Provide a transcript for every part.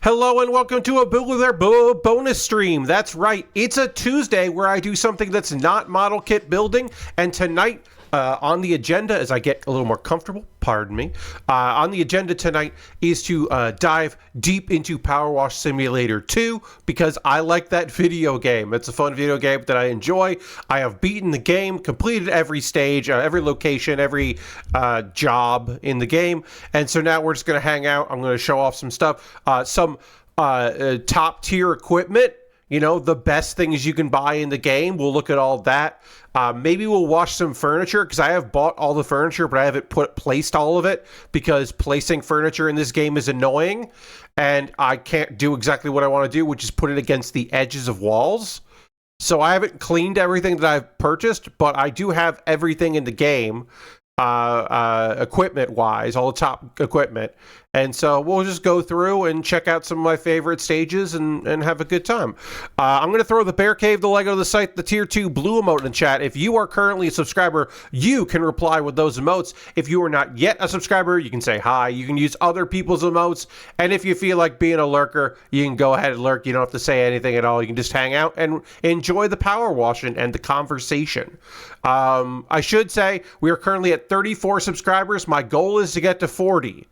Hello and welcome to a BWB bonus stream. That's right, it's a Tuesday where I do something that's not model kit building, and tonight on the agenda, as I get a little more comfortable, pardon me, on the agenda tonight is to dive deep into PowerWash Simulator 2 because I like that video game. It's a fun video game that I enjoy. I have beaten the game, completed every stage, every location, every job in the game, and so now we're just going to hang out. I'm going to show off some stuff, some top tier equipment. You know, the best things you can buy in the game. We'll look at all that. Maybe we'll wash some furniture because I have bought all the furniture, but I haven't placed all of it because placing furniture in this game is annoying. And I can't do exactly what I want to do, which is put it against the edges of walls. So I haven't cleaned everything that I've purchased, but I do have everything in the game, equipment-wise, all the top equipment. And so we'll just go through and check out some of my favorite stages and have a good time. I'm going to throw the Bear Cave, the Lego, the site, the Tier 2 blue emote in the chat. If you are currently a subscriber, you can reply with those emotes. If you are not yet a subscriber, you can say hi. You can use other people's emotes. And if you feel like being a lurker, you can go ahead and lurk. You don't have to say anything at all. You can just hang out and enjoy the power washing and the conversation. I should say we are currently at 34 subscribers. My goal is to get to 40.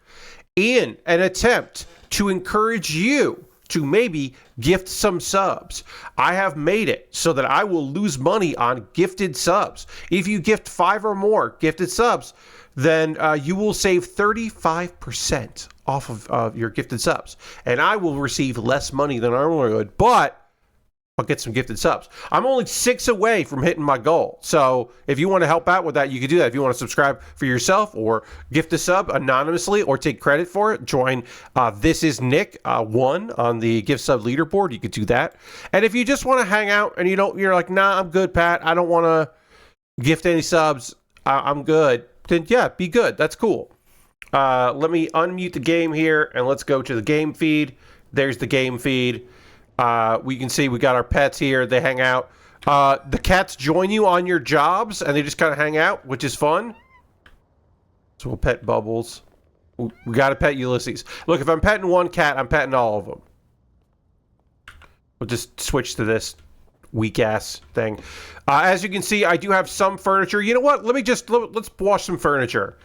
In an attempt to encourage you to maybe gift some subs, I have made it so that I will lose money on gifted subs. If you gift 5 or more gifted subs, then you will save 35% off of your gifted subs. And I will receive less money than I normally would, but I'll get some gifted subs. I'm only 6 away from hitting my goal. So if you want to help out with that, you can do that. If you want to subscribe for yourself or gift a sub anonymously or take credit for it, join This Is Nick 1 on the gift sub leaderboard. You could do that. And if you just want to hang out and you're like, nah, I'm good, Pat. I don't want to gift any subs. I'm good. Then yeah, be good. That's cool. Let me unmute the game here and let's go to the game feed. There's the game feed. We can see we got our pets here. They hang out. The cats join you on your jobs, and they just kind of hang out, which is fun. So we'll pet Bubbles. We got to pet Ulysses. Look, if I'm petting one cat, I'm petting all of them. We'll just switch to this weak-ass thing. As you can see, I do have some furniture. You know what? Let's wash some furniture.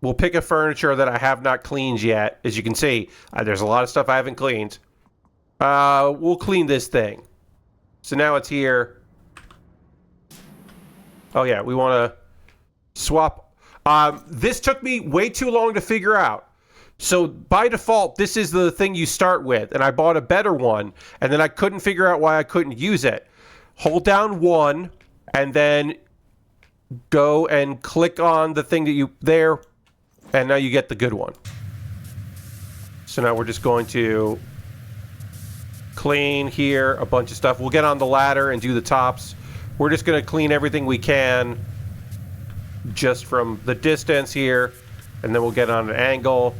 We'll pick a furniture that I have not cleaned yet. As you can see, there's a lot of stuff I haven't cleaned. We'll clean this thing. So now it's here. Oh yeah, we want to swap. This took me way too long to figure out. So by default, this is the thing you start with. And I bought a better one. And then I couldn't figure out why I couldn't use it. Hold down 1. And then go and click on the thing that you... There. And now you get the good one. So now we're just going to clean here a bunch of stuff. We'll get on the ladder and do the tops. We're just going to clean everything we can just from the distance here. And then we'll get on an angle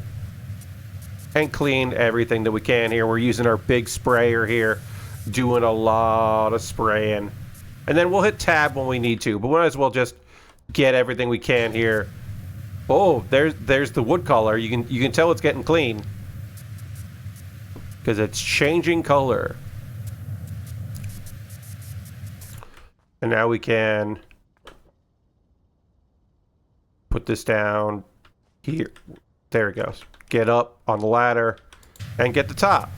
and clean everything that we can here. We're using our big sprayer here, doing a lot of spraying. And then we'll hit tab when we need to. But we might as well just get everything we can here. Oh, there's the wood color. You can tell it's getting clean because it's changing color. And now we can put this down here. There it goes. Get up on the ladder and get the top.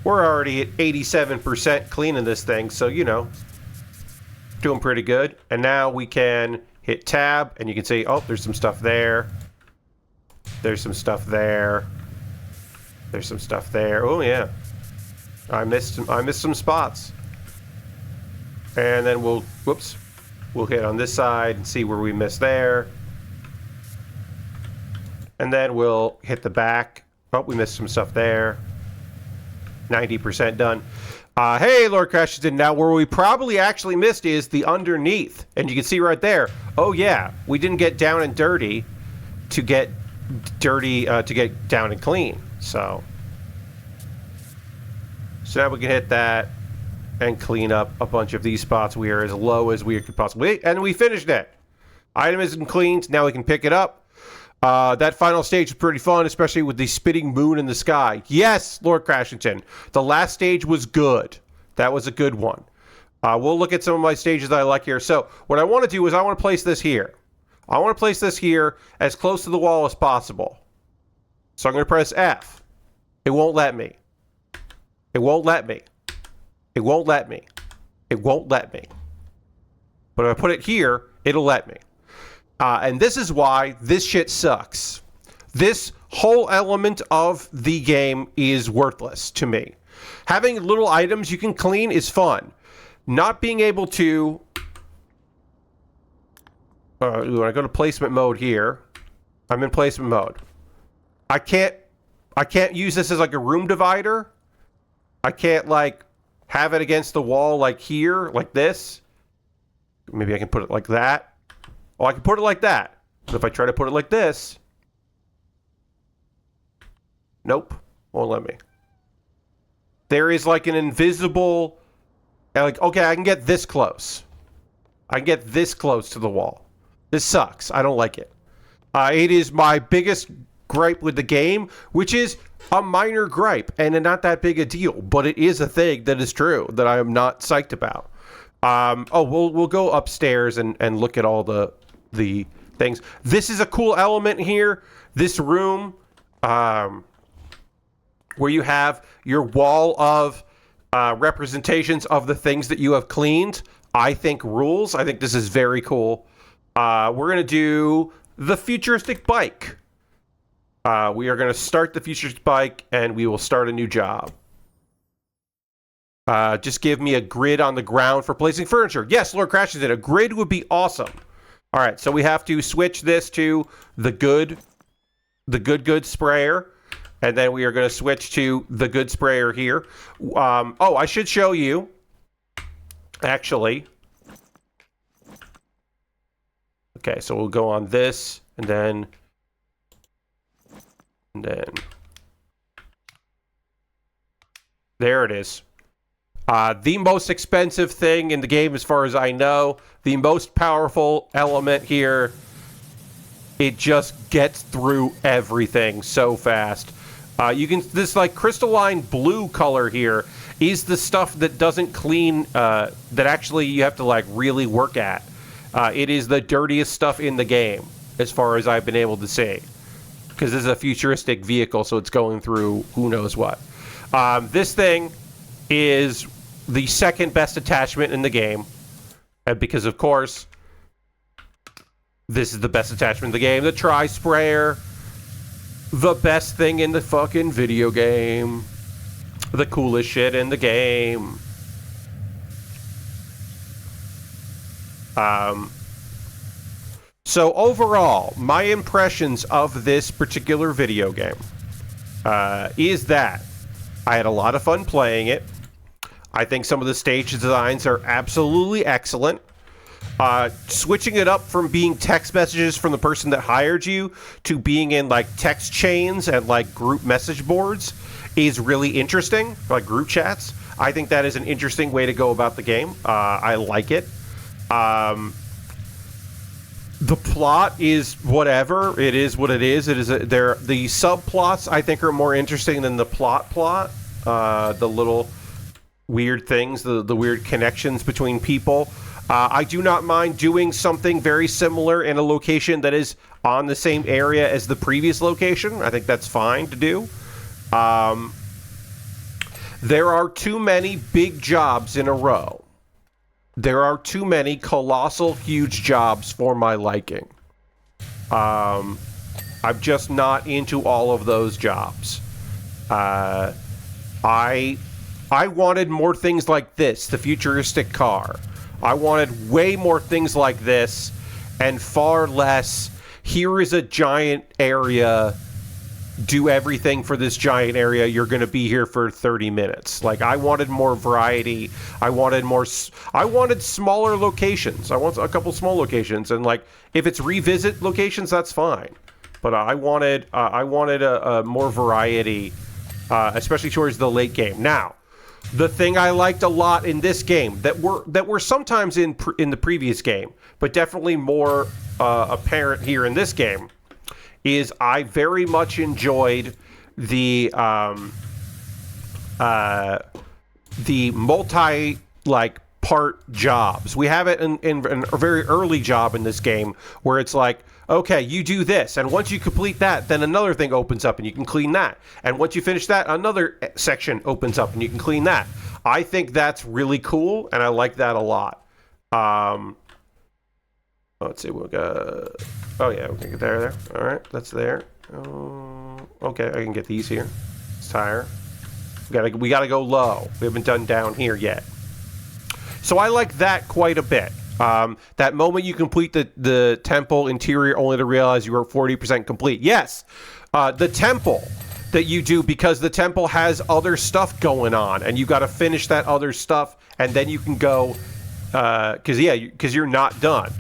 We're already at 87% cleaning this thing, so you know, doing pretty good. And now we can hit tab, and you can see, oh, there's some stuff there. There's some stuff there. There's some stuff there. Oh, yeah. I missed some spots. And then we'll hit on this side and see where we missed there. And then we'll hit the back. Oh, we missed some stuff there. 90% done. Hey, Lord Crashington. Now, where we probably actually missed is the underneath. And you can see right there. Oh, yeah. We didn't get down and dirty to get down and clean. So now we can hit that and clean up a bunch of these spots. We are as low as we could possibly. And we finished it. Item isn't cleaned. Now we can pick it up. That final stage was pretty fun, especially with the spitting moon in the sky. Yes, Lord Crashington. The last stage was good. That was a good one. We'll look at some of my stages that I like here. So what I want to do is I want to place this here. I want to place this here as close to the wall as possible. So I'm going to press F. It won't let me. It won't let me. It won't let me. It won't let me. But if I put it here, it'll let me. And this is why this shit sucks. This whole element of the game is worthless to me. Having little items you can clean is fun. Not being able to... when I go to placement mode here, I'm in placement mode. I can't use this as like a room divider. I can't like have it against the wall like here, like this. Maybe I can put it like that. Oh, I can put it like that. But if I try to put it like this, nope, won't let me. There is like an invisible, like, okay, I can get this close. I can get this close to the wall. This sucks. I don't like it. It is my biggest gripe with the game, which is a minor gripe and not that big a deal, but it is a thing that is true that I am not psyched about. We'll go upstairs and look at all the things. This is a cool element here. This room, where you have your wall of representations of the things that you have cleaned, I think rules. I think this is very cool. We're going to do the futuristic bike. We are going to start the futuristic bike, and we will start a new job. Just give me a grid on the ground for placing furniture. Yes, Lord Crashes it. A grid would be awesome. All right, so we have to switch this to the good sprayer, and then we are going to switch to the good sprayer here. I should show you, actually. Okay, so we'll go on this, and then there it is. The most expensive thing in the game, as far as I know, the most powerful element here. It just gets through everything so fast. This like crystalline blue color here is the stuff that doesn't clean, that actually you have to like really work at. It is the dirtiest stuff in the game, as far as I've been able to see. Because this is a futuristic vehicle, so it's going through who knows what. This thing is the second best attachment in the game. Because, of course, this is the best attachment in the game. The Tri-Sprayer. The best thing in the fucking video game. The coolest shit in the game. So overall, my impressions of this particular video game is that I had a lot of fun playing it. I think some of the stage designs are absolutely excellent. Switching it up from being text messages from the person that hired you to being in like text chains and like group message boards is really interesting, like group chats. I think that is an interesting way to go about the game. I like it. The plot is whatever. It is what it is. It is the subplots I think are more interesting than the plot. The little weird things, the weird connections between people. I do not mind doing something very similar in a location that is on the same area as the previous location. I think that's fine to do. There are too many big jobs in a row. There are too many colossal, huge jobs for my liking. I'm just not into all of those jobs. I wanted more things like this, the futuristic car. I wanted way more things like this and far less, here is a giant area, do everything for this giant area, you're going to be here for 30 minutes. Like, I wanted more variety. I wanted smaller locations. I want a couple small locations, and like, if it's revisit locations, that's fine. But I wanted a more variety, especially towards the late game. Now, the thing I liked a lot in this game that were sometimes in the previous game, but definitely more apparent here in this game, is I very much enjoyed the multi part jobs. We have it in a very early job in this game where it's like, okay, you do this, and once you complete that, then another thing opens up and you can clean that. And once you finish that, another section opens up and you can clean that. I think that's really cool, and I like that a lot. Let's see, we'll go. Oh yeah, we can get there. All right, that's there. Okay, I can get these here. It's tire. We gotta go low. We haven't done down here yet. So I like that quite a bit. That moment you complete the temple interior only to realize you are 40% complete. Yes, the temple that you do because the temple has other stuff going on, and you got to finish that other stuff, and then you can go. Because you're not done.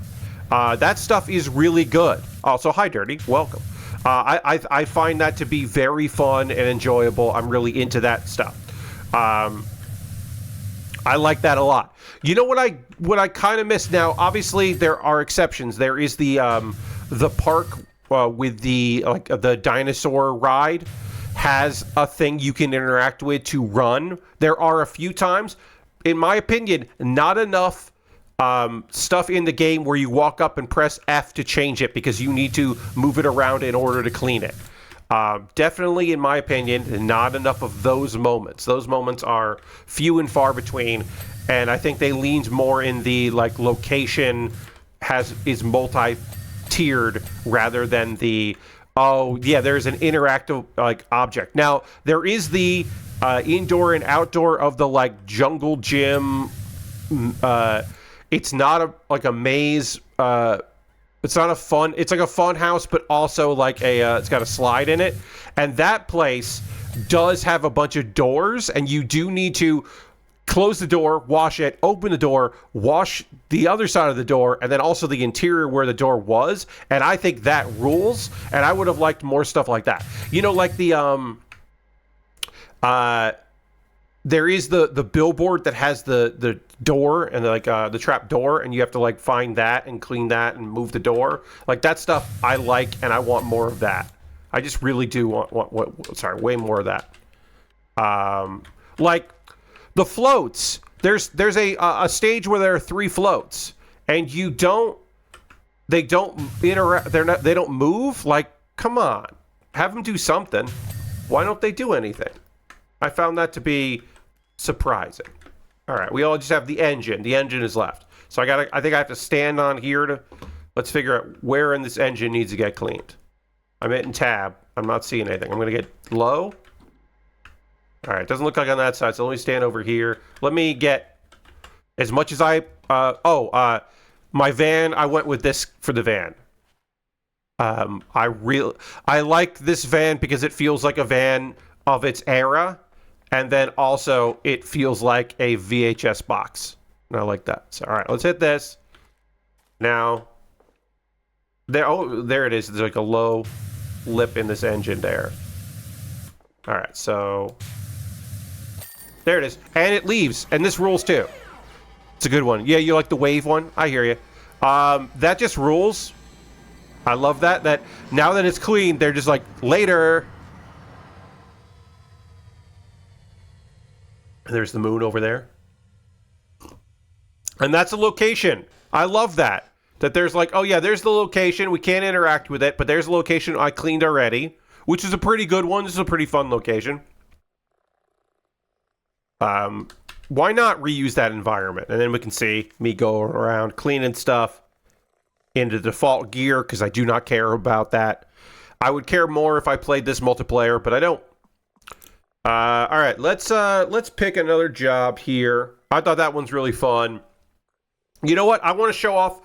That stuff is really good. Also, hi, Dirty. Welcome. I find that to be very fun and enjoyable. I'm really into that stuff. I like that a lot. You know what I kind of miss now? Obviously, there are exceptions. There is the park with the dinosaur ride has a thing you can interact with to run. There are a few times, in my opinion, not enough stuff in the game where you walk up and press F to change it because you need to move it around in order to clean it. Definitely, in my opinion, not enough of those moments. Those moments are few and far between, and I think they leaned more in the location is multi-tiered rather than the there's an interactive object. Now there is the indoor and outdoor of the jungle gym. It's not a maze. It's not a fun. It's like a fun house, but also it's got a slide in it. And that place does have a bunch of doors, and you do need to close the door, wash it, open the door, wash the other side of the door, and then also the interior where the door was. And I think that rules. And I would have liked more stuff like that. You know, like there is the billboard that has the door and the trap door, and you have to find that and clean that and move the door. That stuff I like, and I want more of that. I just really do want way more of that. The floats. There's a stage where there are 3 floats, and they don't interact. They don't move. Come on, have them do something. Why don't they do anything? I found that to be surprising. All right, we all just have the engine. The engine is left. So I think I have to stand on here let's figure out where in this engine needs to get cleaned. I'm hitting tab. I'm not seeing anything. I'm going to get low. All right, doesn't look like on that side, so let me stand over here. Let me get as much as my van, I went with this for the van. I like this van because it feels like a van of its era. And then also, it feels like a VHS box. And I like that. So, all right, let's hit this. Now, there it is. There's a low lip in this engine there. All right, so there it is. And it leaves. And this rules, too. It's a good one. Yeah, you like the wave one? I hear you. That just rules. I love that. That now that it's clean, they're just later. There's the moon over there. And that's a location. I love that. That there's there's the location. We can't interact with it, but there's a location I cleaned already, which is a pretty good one. This is a pretty fun location. Why not reuse that environment? And then we can see me go around cleaning stuff into default gear because I do not care about that. I would care more if I played this multiplayer, but I don't. All right, let's pick another job here. I thought that one's really fun. You know what? I want to show off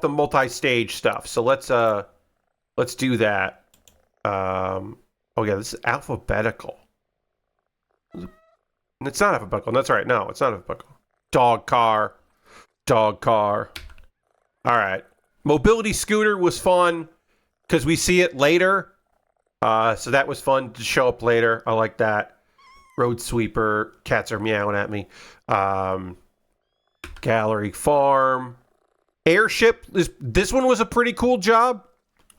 the multi-stage stuff. So let's do that. This is alphabetical. It's not alphabetical. That's right. No, it's not alphabetical. Dog car. All right. Mobility scooter was fun because we see it later. So that was fun to show up later. I like that. Road sweeper. Cats are meowing at me. Gallery farm. Airship. This one was a pretty cool job.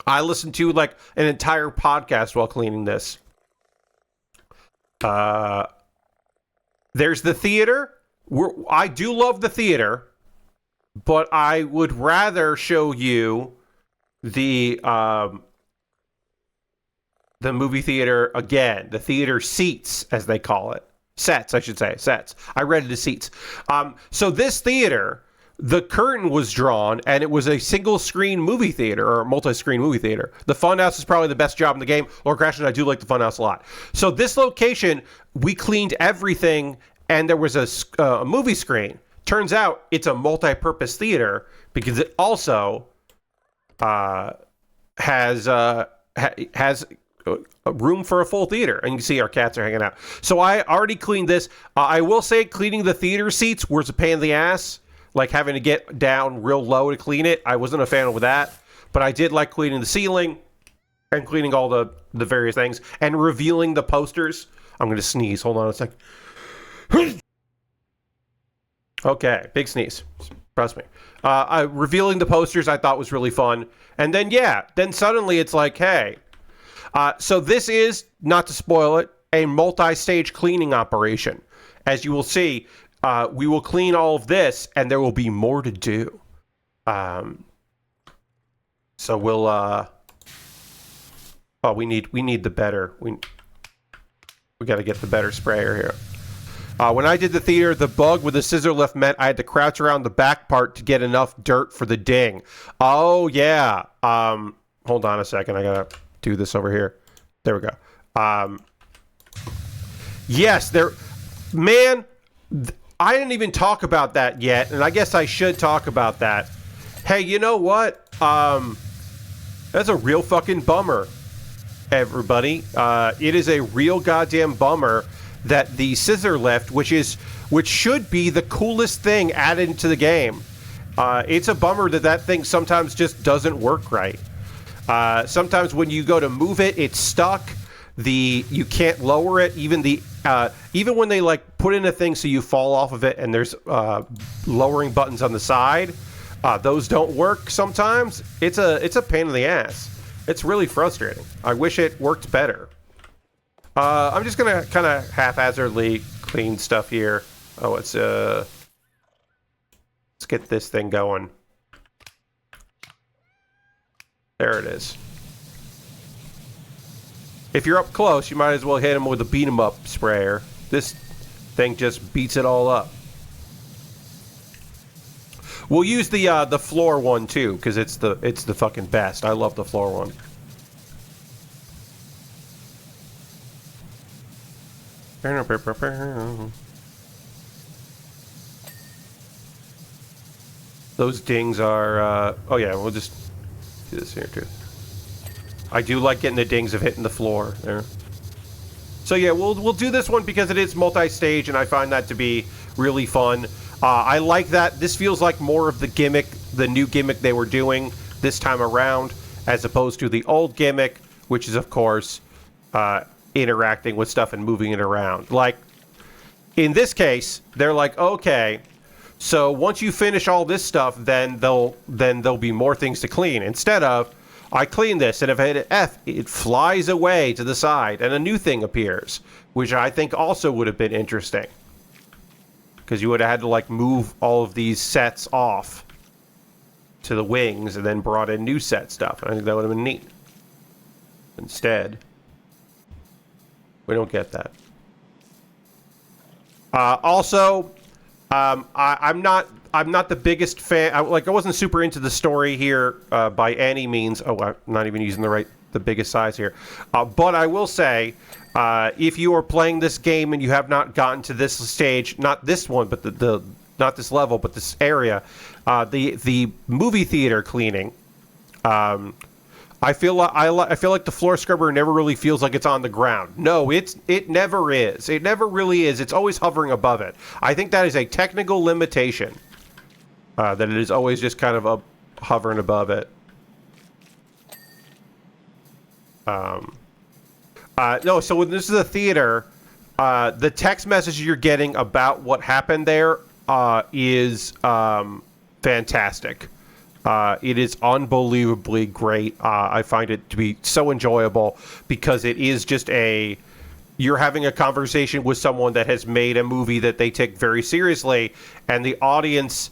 I listened to like an entire podcast while cleaning this. There's the theater. I do love the theater, but I would rather show you the movie theater again. The theater seats, as they call it. Sets, I should say. Sets. I read it as seats. So this theater, the curtain was drawn, and it was a single-screen movie theater, or multi-screen movie theater. The Funhouse is probably the best job in the game. Lord Crashers, I do like the Funhouse a lot. So this location, we cleaned everything, and there was a movie screen. Turns out it's a multi-purpose theater because it also has a room for a full theater, and you can see our cats are hanging out. So I already cleaned this. I will say cleaning the theater seats was a pain in the ass, like having to get down real low to clean it. I wasn't a fan of that, but I did like cleaning the ceiling and cleaning all the various things and revealing the posters. I'm going to sneeze. Hold on a sec. Okay, big sneeze. Trust me. Revealing the posters I thought was really fun. And then, then suddenly it's like, hey. So this is, not to spoil it, a multi-stage cleaning operation. As you will see, we will clean all of this, and there will be more to do. So we'll... we need the better... We got to get the better sprayer here. When I did the theater, the bug with the scissor lift meant I had to crouch around the back part to get enough dirt for the ding. Oh, yeah. Hold on a second. I got to do this over here. There we go. Yes, man, I didn't even talk about that yet, and I guess I should talk about that. Hey, you know what? That's a real fucking bummer, everybody. It is a real goddamn bummer that the scissor lift, which should be the coolest thing added to the game, it's a bummer that thing sometimes just doesn't work right. Sometimes when you go to move it, it's stuck. You can't lower it. Even when they like put in a thing so you fall off of it, and there's lowering buttons on the side, those don't work sometimes. It's a pain in the ass. It's really frustrating. I wish it worked better. I'm just gonna kind of haphazardly clean stuff here. Oh, let's get this thing going. There it is. If you're up close, you might as well hit him with a beat 'em up sprayer. This thing just beats it all up. We'll use the floor one too, because it's the fucking best. I love the floor one. Those dings are oh yeah, we'll just do this here too. I do like getting the dings of hitting the floor there. So yeah, we'll do this one because it is multi-stage, and I find that to be really fun. I like that. This feels like more of the gimmick, the new gimmick they were doing this time around, as opposed to the old gimmick, which is of course interacting with stuff and moving it around. Like in this case, they're like, okay, so once you finish all this stuff, then there'll be more things to clean. Instead of, I clean this, and if I hit F, it flies away to the side, and a new thing appears, which I think also would have been interesting. Because you would have had to, like, move all of these sets off to the wings, and then brought in new set stuff. I think that would have been neat. Instead, we don't get that. Also, I'm not the biggest fan. I wasn't super into the story here by any means. Oh, I'm not even using the biggest size here. But I will say, if you are playing this game and you have not gotten to this stage, not this one, but not this level, but this area, the movie theater cleaning. I feel like the floor scrubber never really feels like it's on the ground. No, it never is. It never really is. It's always hovering above it. I think that is a technical limitation. That it is always just kind of hovering above it. No, so when this is a theater, the text message you're getting about what happened there is fantastic. It is unbelievably great. I find it to be so enjoyable because it is just you're having a conversation with someone that has made a movie that they take very seriously, and the audience.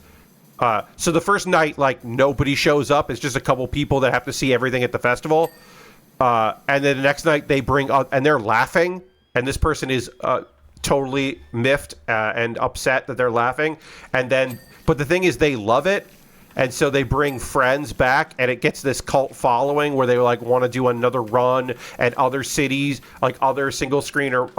So the first night, like, nobody shows up. It's just a couple people that have to see everything at the festival. And then the next night they bring up, and they're laughing, and this person is totally miffed and upset that they're laughing. But the thing is, they love it. And so they bring friends back, and it gets this cult following where they like want to do another run, and other cities, like other single screen or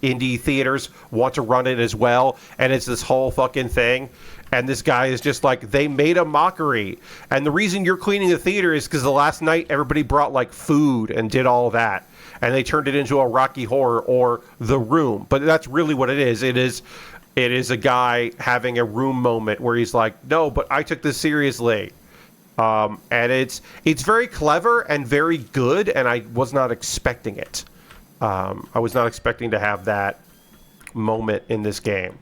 indie theaters want to run it as well. And it's this whole fucking thing. And this guy is just like, they made a mockery. And the reason you're cleaning the theater is because the last night everybody brought like food and did all that. And they turned it into a Rocky Horror or The Room. But that's really what it is. It is a guy having a Room moment where he's like, no, but I took this seriously. And it's very clever and very good, and I was not expecting it. I was not expecting to have that moment in this game.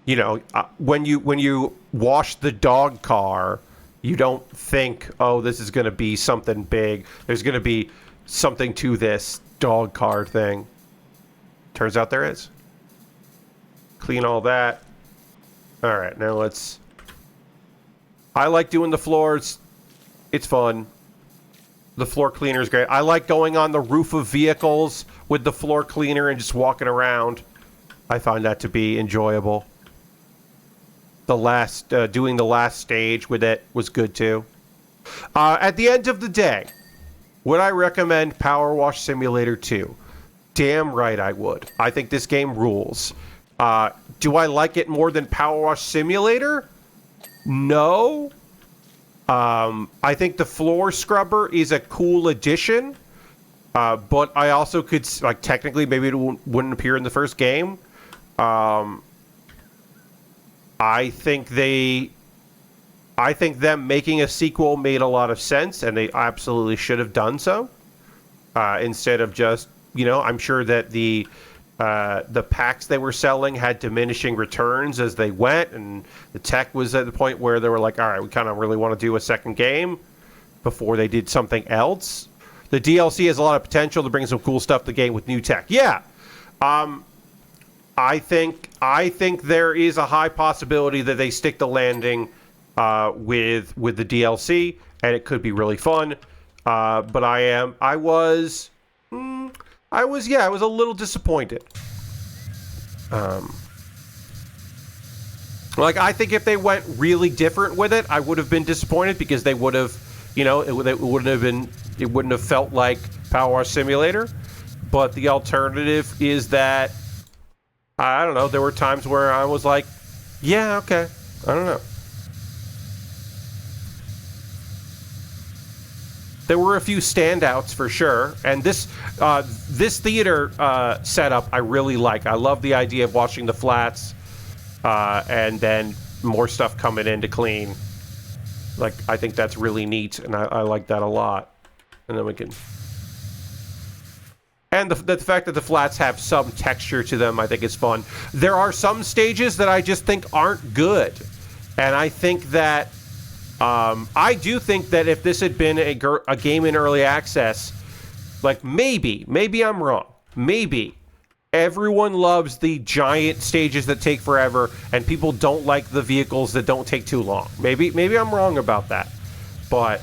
You know, when you wash the dog car, you don't think, oh, this is going to be something big. There's going to be something to this dog car thing. Turns out there is. Clean all that. All right, now let's... I like doing the floors. It's fun. The floor cleaner is great. I like going on the roof of vehicles with the floor cleaner and just walking around. I find that to be enjoyable. Doing the last stage with it was good too. At the end of the day, would I recommend PowerWash Simulator 2? Damn right I would. I think this game rules. Do I like it more than PowerWash Simulator? No. I think the floor scrubber is a cool addition. But I also could, like, technically maybe it wouldn't appear in the first game. I think them making a sequel made a lot of sense, and they absolutely should have done so. Instead of just, I'm sure that the packs they were selling had diminishing returns as they went, and the tech was at the point where they were like, all right, we kind of really want to do a second game before they did something else. The DLC has a lot of potential to bring some cool stuff to the game with new tech. Yeah. I think there is a high possibility that they stick the landing with the DLC, and it could be really fun. But I was a little disappointed. I think if they went really different with it, I would have been disappointed because they would have, it wouldn't have felt like PowerWash Simulator. But the alternative is that, I don't know, there were times where I was like, yeah, okay, I don't know. There were a few standouts for sure, and this theater setup I really like. I love the idea of washing the flats, and then more stuff coming in to clean. Like, I think that's really neat, and I like that a lot. And then we can... And the fact that the flats have some texture to them, I think is fun. There are some stages that I just think aren't good. And I think that... I do think that if this had been a game in early access, like maybe I'm wrong. Maybe everyone loves the giant stages that take forever, and people don't like the vehicles that don't take too long. Maybe I'm wrong about that. But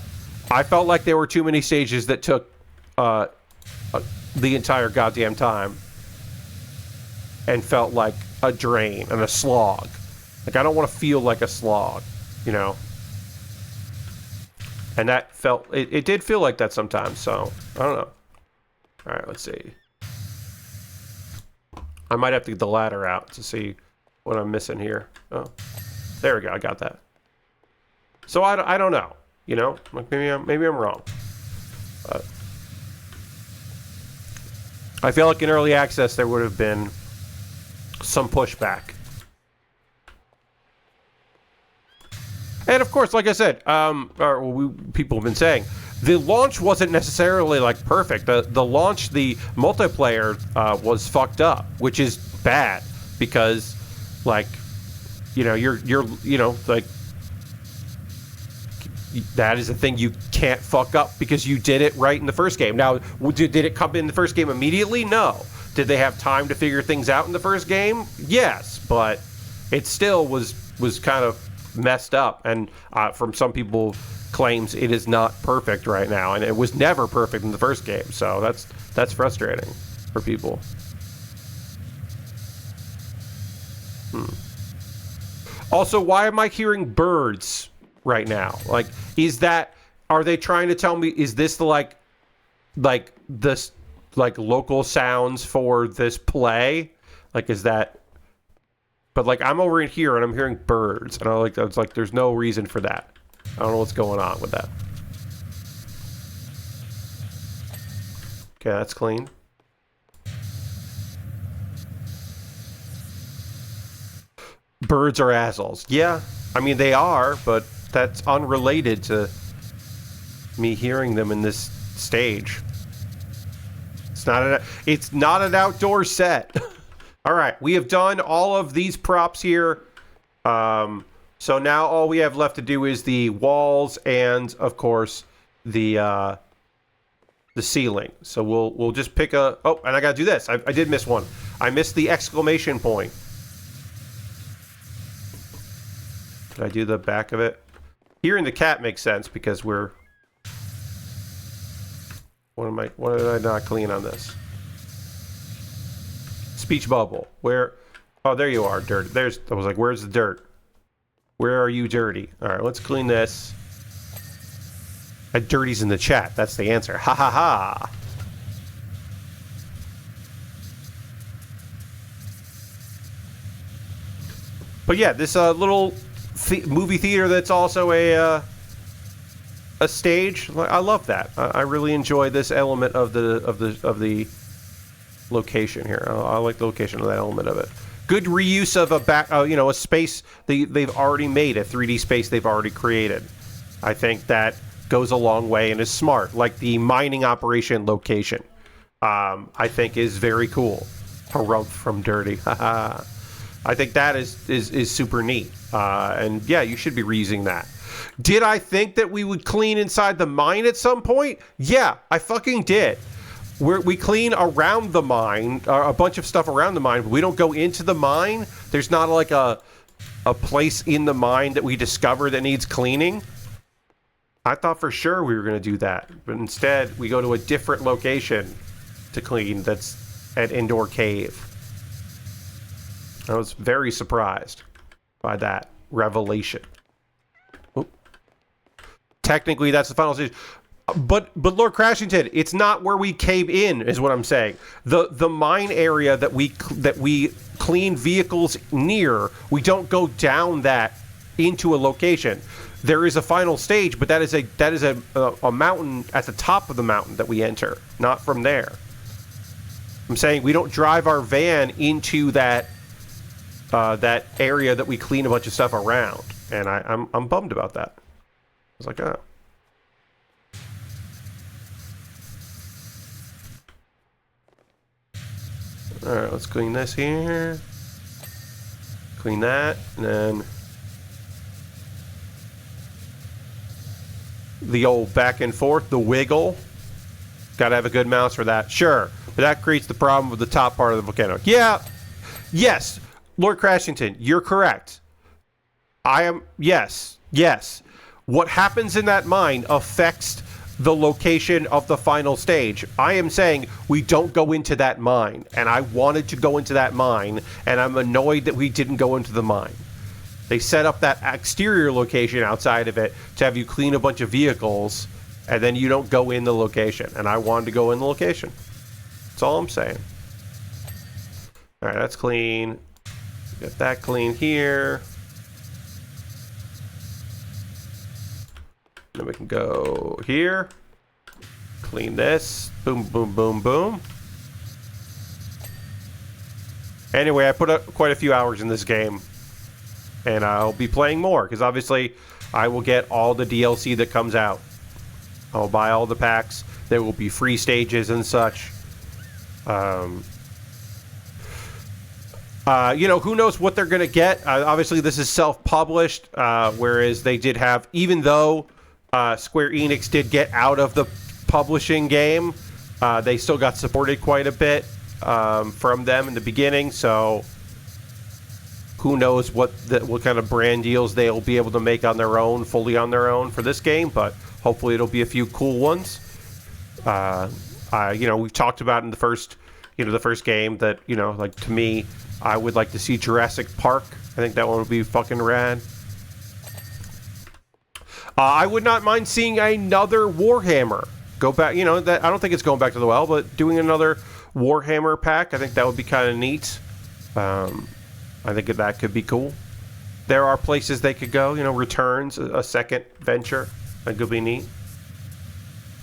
I felt like there were too many stages that took the entire goddamn time and felt like a drain and a slog. Like, I don't want to feel like a slog, And that felt... It did feel like that sometimes, so... I don't know. Alright, let's see. I might have to get the ladder out to see what I'm missing here. Oh. There we go, I got that. So I don't know, Like, maybe I'm wrong. But I feel like in early access there would have been some pushback. And of course, like I said, people have been saying, the launch wasn't necessarily like perfect. The launch, the multiplayer was fucked up, which is bad because, like, you're like, that is a thing you can't fuck up because you did it right in the first game. Now, did it come in the first game immediately? No. Did they have time to figure things out in the first game? Yes, but it still was kind of messed up, and from some people claims it is not perfect right now, and it was never perfect in the first game, so that's frustrating for people. Also, why am I hearing birds right now? Like, are they trying to tell me, is this the this local sounds for this play? Like, is that, but like I'm over in here and I'm hearing birds, and it's like there's no reason for that. I don't know what's going on with that. Okay, that's clean. Birds are assholes. Yeah, I mean they are, but that's unrelated to me hearing them in this stage. It's not an outdoor set. All right, we have done all of these props here. So now all we have left to do is the walls and, of course, the ceiling. So we'll just pick a... Oh, and I got to do this. I did miss one. I missed the exclamation point. Did I do the back of it? Hearing the cat makes sense because we're... What did I not clean on this? Speech bubble. Where? Oh, there you are, dirt. I was like, where's the dirt? Where are you, dirty? All right, let's clean this. Dirty's in the chat. That's the answer. Ha ha ha. But yeah, this little movie theater that's also a stage. I love that. I really enjoy this element of the location here. I like the location of that element of it. Good reuse of a space they've already made, a 3D space they've already created. I think that goes a long way and is smart. Like the mining operation location, I think is very cool. Harumph from Dirty. I think that is super neat. And yeah, you should be reusing that. Did I think that we would clean inside the mine at some point? Yeah, I fucking did. We clean around the mine, a bunch of stuff around the mine, but we don't go into the mine. There's not like a place in the mine that we discover that needs cleaning. I thought for sure we were going to do that, but instead we go to a different location to clean that's an indoor cave. I was very surprised by that revelation. Oop. Technically, that's the final stage. But Lord Crashington, it's not where we cave in, is what I'm saying. The mine area that we clean vehicles near, we don't go down that into a location. There is a final stage, but that is a mountain at the top of the mountain that we enter, not from there. I'm saying we don't drive our van into that area that we clean a bunch of stuff around, and I'm bummed about that. I was like, oh. Alright, let's clean this here. Clean that, and then the old back and forth, the wiggle. Gotta have a good mouse for that. Sure, but that creates the problem with the top part of the volcano. Yeah, yes, Lord Crashington, you're correct. Yes. What happens in that mine affects the location of the final stage. I am saying we don't go into that mine, and I wanted to go into that mine, and I'm annoyed that we didn't go into the mine. They set up that exterior location outside of it to have you clean a bunch of vehicles, and then you don't go in the location, and I wanted to go in the location. That's all I'm saying. All right, that's clean. Get that clean here. Then we can go here. Clean this. Boom, boom, boom, boom. Anyway, I put quite a few hours in this game. And I'll be playing more, because obviously I will get all the DLC that comes out. I'll buy all the packs. There will be free stages and such. Who knows what they're going to get. Obviously, this is self-published, whereas they did have, even though Square Enix did get out of the publishing game. They still got supported quite a bit from them in the beginning, so who knows what kind of brand deals they'll be able to make on their own, fully on their own for this game, but hopefully it'll be a few cool ones. We've talked about in the first game that, like, to me, I would like to see Jurassic Park. I think that one would be fucking rad. I would not mind seeing another Warhammer. Go back, that I don't think it's going back to the well, but doing another Warhammer pack, I think that would be kind of neat. I think that could be cool. There are places they could go, Returns, a second venture. That could be neat.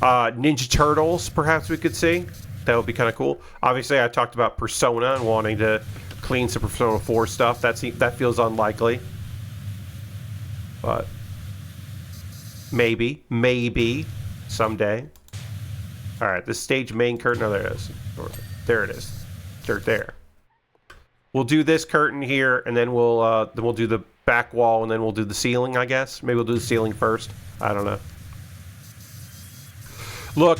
Ninja Turtles, perhaps we could see. That would be kind of cool. Obviously, I talked about Persona and wanting to clean some Persona 4 stuff. That feels unlikely. But maybe someday. All right, the stage main curtain. Oh, there it is. There it is. There. We'll do this curtain here, and then we'll do the back wall, and then we'll do the ceiling, I guess. Maybe we'll do the ceiling first. I don't know. Look,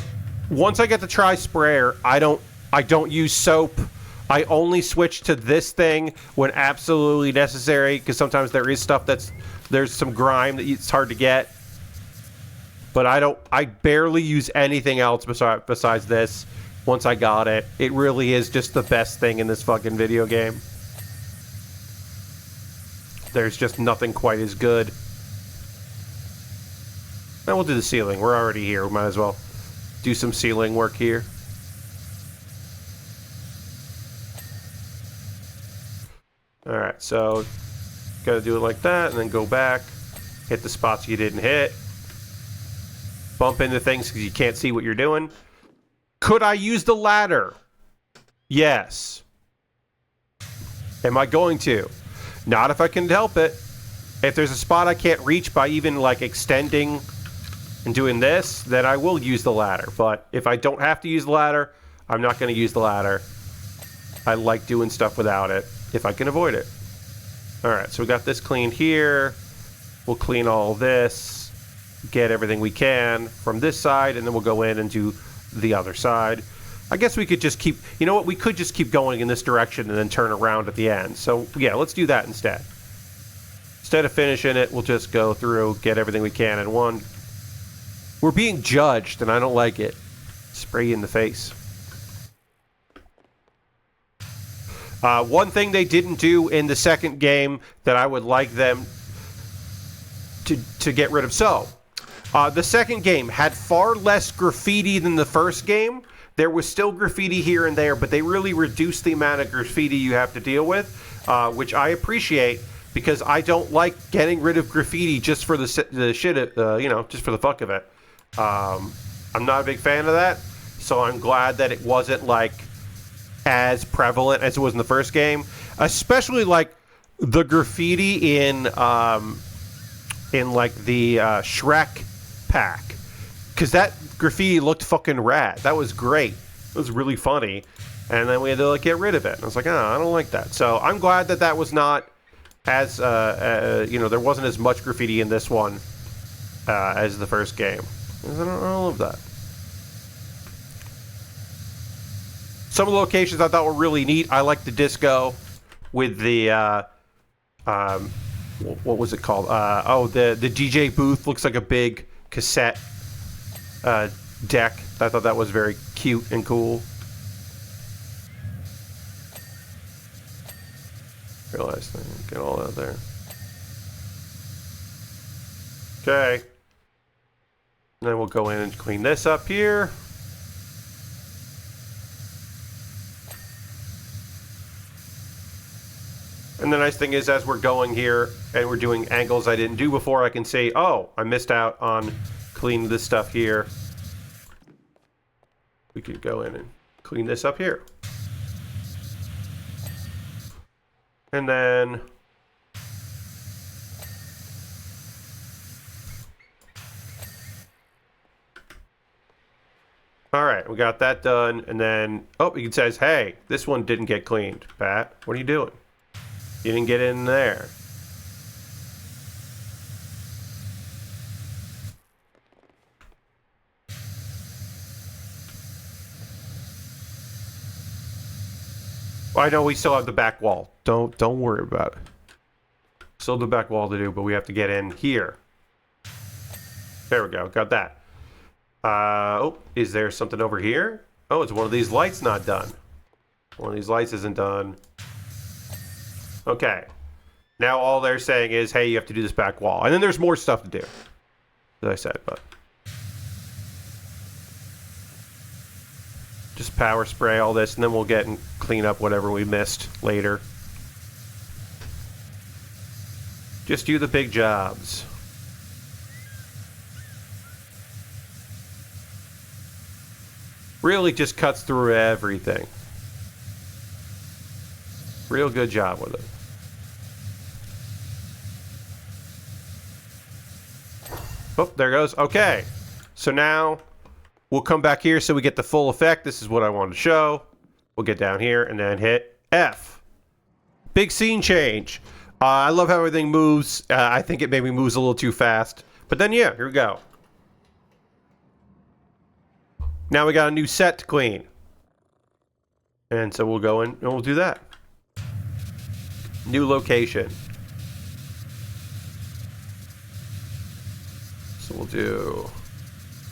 once I get the tri-sprayer, I don't use soap. I only switch to this thing when absolutely necessary, because sometimes there is stuff there's some grime that it's hard to get. But I barely use anything else besides this. Once I got it, it really is just the best thing in this fucking video game. There's just nothing quite as good. Now we'll do the ceiling. We're already here. We might as well do some ceiling work here. Alright, so gotta do it like that, and then go back. Hit the spots you didn't hit. Bump into things because you can't see what you're doing. Could I use the ladder? Yes. Am I going to? Not if I can help it. If there's a spot I can't reach by even, like, extending and doing this, then I will use the ladder. But if I don't have to use the ladder, I'm not going to use the ladder. I like doing stuff without it, if I can avoid it. Alright, so we got this cleaned here. We'll clean all this. Get everything we can from this side, and then we'll go in and do the other side. I guess we could just keep... You know what? We could just keep going in this direction and then turn around at the end. So, yeah, let's do that instead. Instead of finishing it, we'll just go through, get everything we can in one. We're being judged, and I don't like it. Spray you in the face. One thing they didn't do in the second game that I would like them to get rid of. So, the second game had far less graffiti than the first game. There was still graffiti here and there, but they really reduced the amount of graffiti you have to deal with, which I appreciate, because I don't like getting rid of graffiti just for the shit, just for the fuck of it. I'm not a big fan of that, so I'm glad that it wasn't, like, as prevalent as it was in the first game. Especially, like, the graffiti in like, the Shrek pack. Because that graffiti looked fucking rad. That was great. It was really funny. And then we had to, like, get rid of it. And I was like, oh, I don't like that. So I'm glad that that was not as, there wasn't as much graffiti in this one as the first game. I don't love that. Some of the locations I thought were really neat. I like the disco with the, what was it called? The DJ booth looks like a big cassette deck. I thought that was very cute and cool. Realize that. Get all that there. Okay. And then we'll go in and clean this up here. And the nice thing is, as we're going here and we're doing angles I didn't do before, I can say, oh, I missed out on cleaning this stuff here. We could go in and clean this up here. And then... Alright, we got that done, and then... Oh, it says, hey, this one didn't get cleaned. Pat, what are you doing? You didn't get in there. I know we still have the back wall. Don't worry about it. Still the back wall to do, but we have to get in here. There we go. Got that. Oh, is there something over here? Oh, it's one of these lights not done. One of these lights isn't done. Okay. Now all they're saying is, hey, you have to do this back wall. And then there's more stuff to do. As I said, but... just power spray all this, and then we'll get and clean up whatever we missed later. Just do the big jobs. Really just cuts through everything. Real good job with it. Oh, there goes. Okay. So now we'll come back here so we get the full effect. This is what I wanted to show. We'll get down here and then hit F. Big scene change. I love how everything moves. I think it maybe moves a little too fast. But then, yeah, here we go. Now we got a new set to clean. And so we'll go in and we'll do that. New location. So we'll do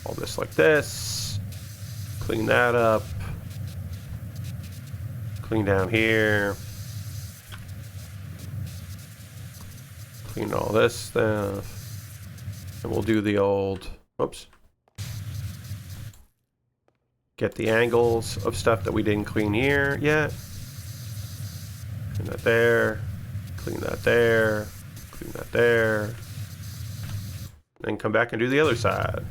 all this like this. Clean that up. Clean down here. Clean all this stuff. And we'll do the old... Whoops. Get the angles of stuff that we didn't clean here yet. Clean that there. Clean that there. Clean that there. Then come back and do the other side.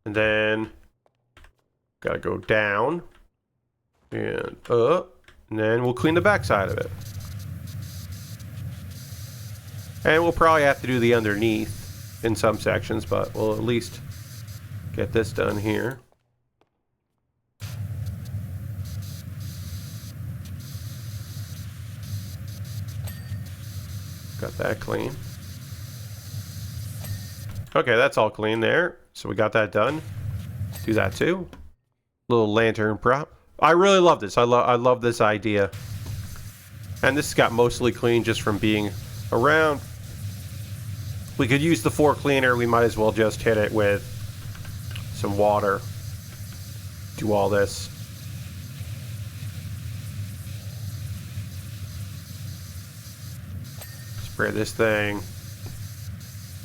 And then gotta go down and up, and then we'll clean the back side of it. And we'll probably have to do the underneath in some sections, but we'll at least get this done here. Got that clean. Okay, that's all clean there. So we got that done. Do that too. Little lantern prop. I really love this. I love this idea. And this got mostly clean just from being around. We could use the floor cleaner. We might as well just hit it with some water. Do all this. Spray this thing.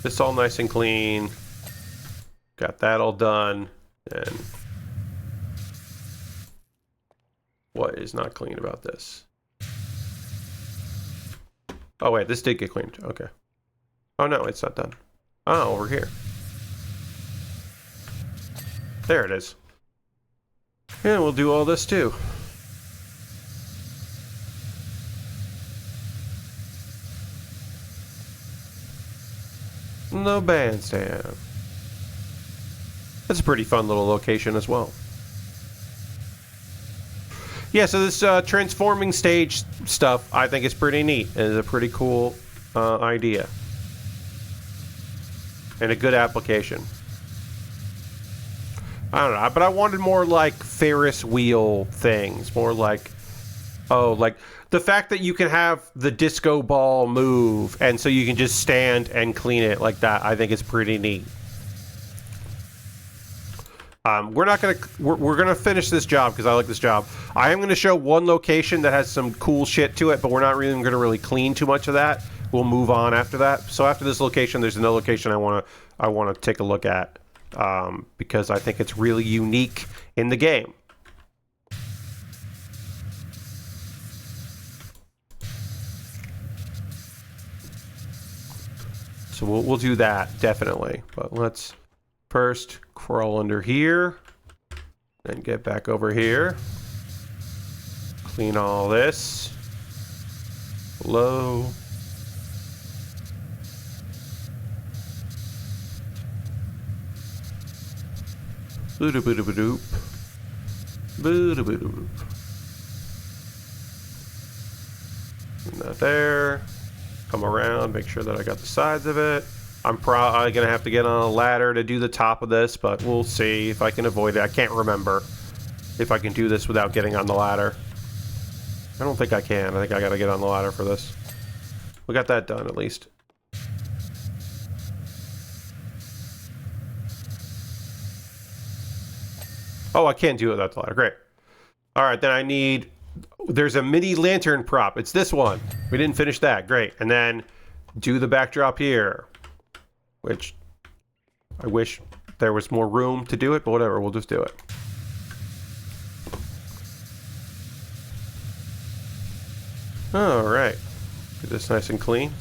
This all nice and clean. Got that all done. And what is not clean about this? Oh wait, this did get cleaned. Okay. Oh no, it's not done. Oh, over here. There it is. And we'll do all this too. The bandstand. That's a pretty fun little location as well. Yeah, so this transforming stage stuff, I think is pretty neat. It's a pretty cool idea. And a good application. I don't know, but I wanted more like Ferris wheel things. More like, oh, like the fact that you can have the disco ball move, and so you can just stand and clean it like that, I think is pretty neat. We're gonna finish this job because I like this job. I am gonna show one location that has some cool shit to it, but we're not really gonna clean too much of that. We'll move on after that. So after this location, there's another location I wanna take a look at because I think it's really unique in the game. So we'll do that definitely, but let's first crawl under here, then get back over here, clean all this, below, boo-doo-boo-doo-boo-doop, boo-doo-boo-doo-boop. Clean that there, come around, make sure that I got the sides of it, I'm probably going to have to get on a ladder to do the top of this, but we'll see if I can avoid it. I can't remember if I can do this without getting on the ladder. I don't think I can. I think I got to get on the ladder for this. We got that done, at least. Oh, I can't do it without the ladder. Great. All right, then I need... There's a mini lantern prop. It's this one. We didn't finish that. Great. And then do the backdrop here. Which I wish there was more room to do it, but whatever. We'll just do it. All right. Get this nice and clean.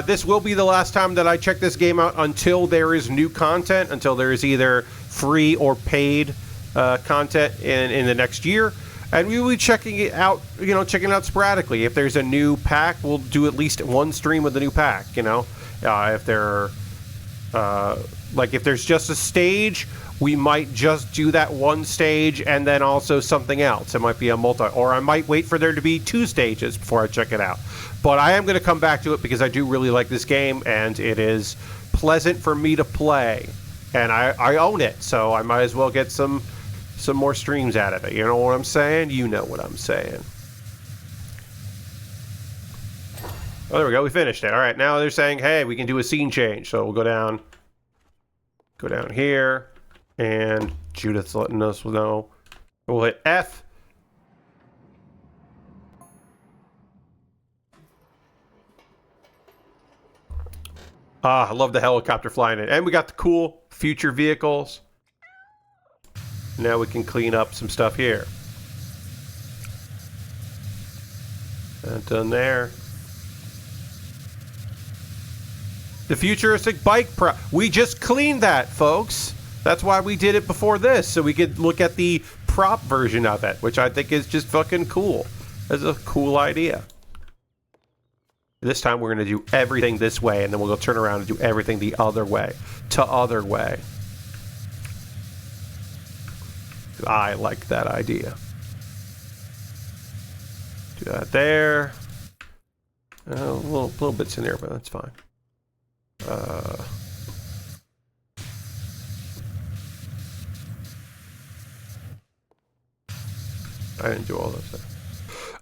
This will be the last time that I check this game out until there is new content, until there is either free or paid content in the next year. And we will be checking it out, checking it out sporadically. If there's a new pack, we'll do at least one stream with the new pack, If there if there's just a stage, we might just do that one stage and then also something else. It might be a or I might wait for there to be 2 stages before I check it out. But I am going to come back to it because I do really like this game and it is pleasant for me to play. And I own it, so I might as well get some more streams out of it. You know what I'm saying? You know what I'm saying. Oh, there we go. We finished it. All right, now they're saying, hey, we can do a scene change. So we'll go down here. And Judith's letting us know. We'll hit F. I love the helicopter flying in. And we got the cool future vehicles. Now we can clean up some stuff here. That done there. The futuristic bike prop. We just cleaned that, folks. That's why we did it before this, so we could look at the prop version of it, which I think is just fucking cool. That's a cool idea. This time we're going to do everything this way, and then we'll go turn around and do everything the other way. T'other way. I like that idea. Do that there. Little bits in there, but that's fine. I didn't do all those things.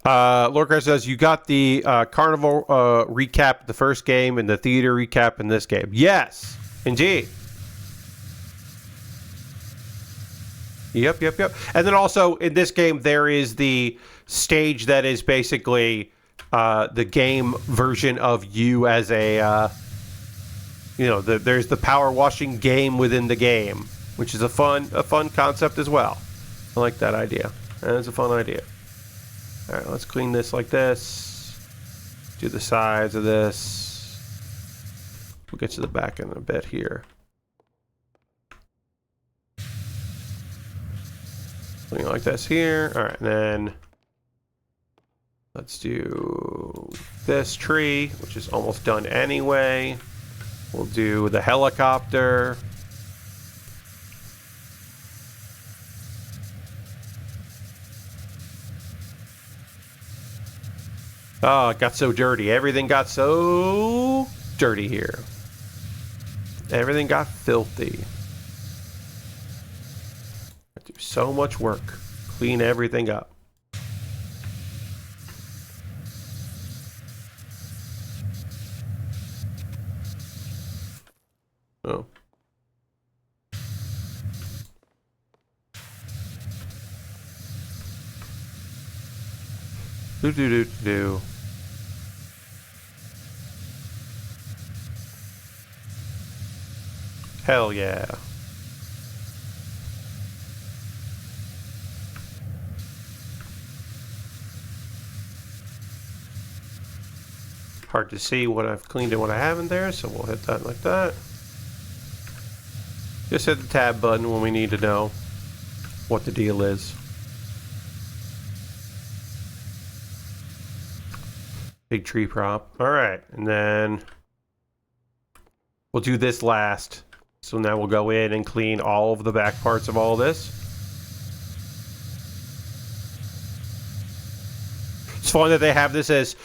Lorcar says, you got the carnival recap the first game and the theater recap in this game. Yes, indeed. Yep. And then also in this game, there is the stage that is basically the game version of you as a, there's the power washing game within the game, which is a fun concept as well. I like that idea. That's a fun idea. All right, let's clean this like this. Do the sides of this. We'll get to the back in a bit here. Something like this here. All right, and then let's do this tree, which is almost done anyway. We'll do the helicopter. Oh, it got so dirty. Everything got so dirty here. Everything got filthy. I do so much work. Clean everything up. Oh. Do. Hell yeah. Hard to see what I've cleaned and what I haven't there, so we'll hit that like that. Just hit the tab button when we need to know what the deal is. Big tree prop. All right, and then we'll do this last. So now we'll go in and clean all of the back parts of all this. It's fun that they have this as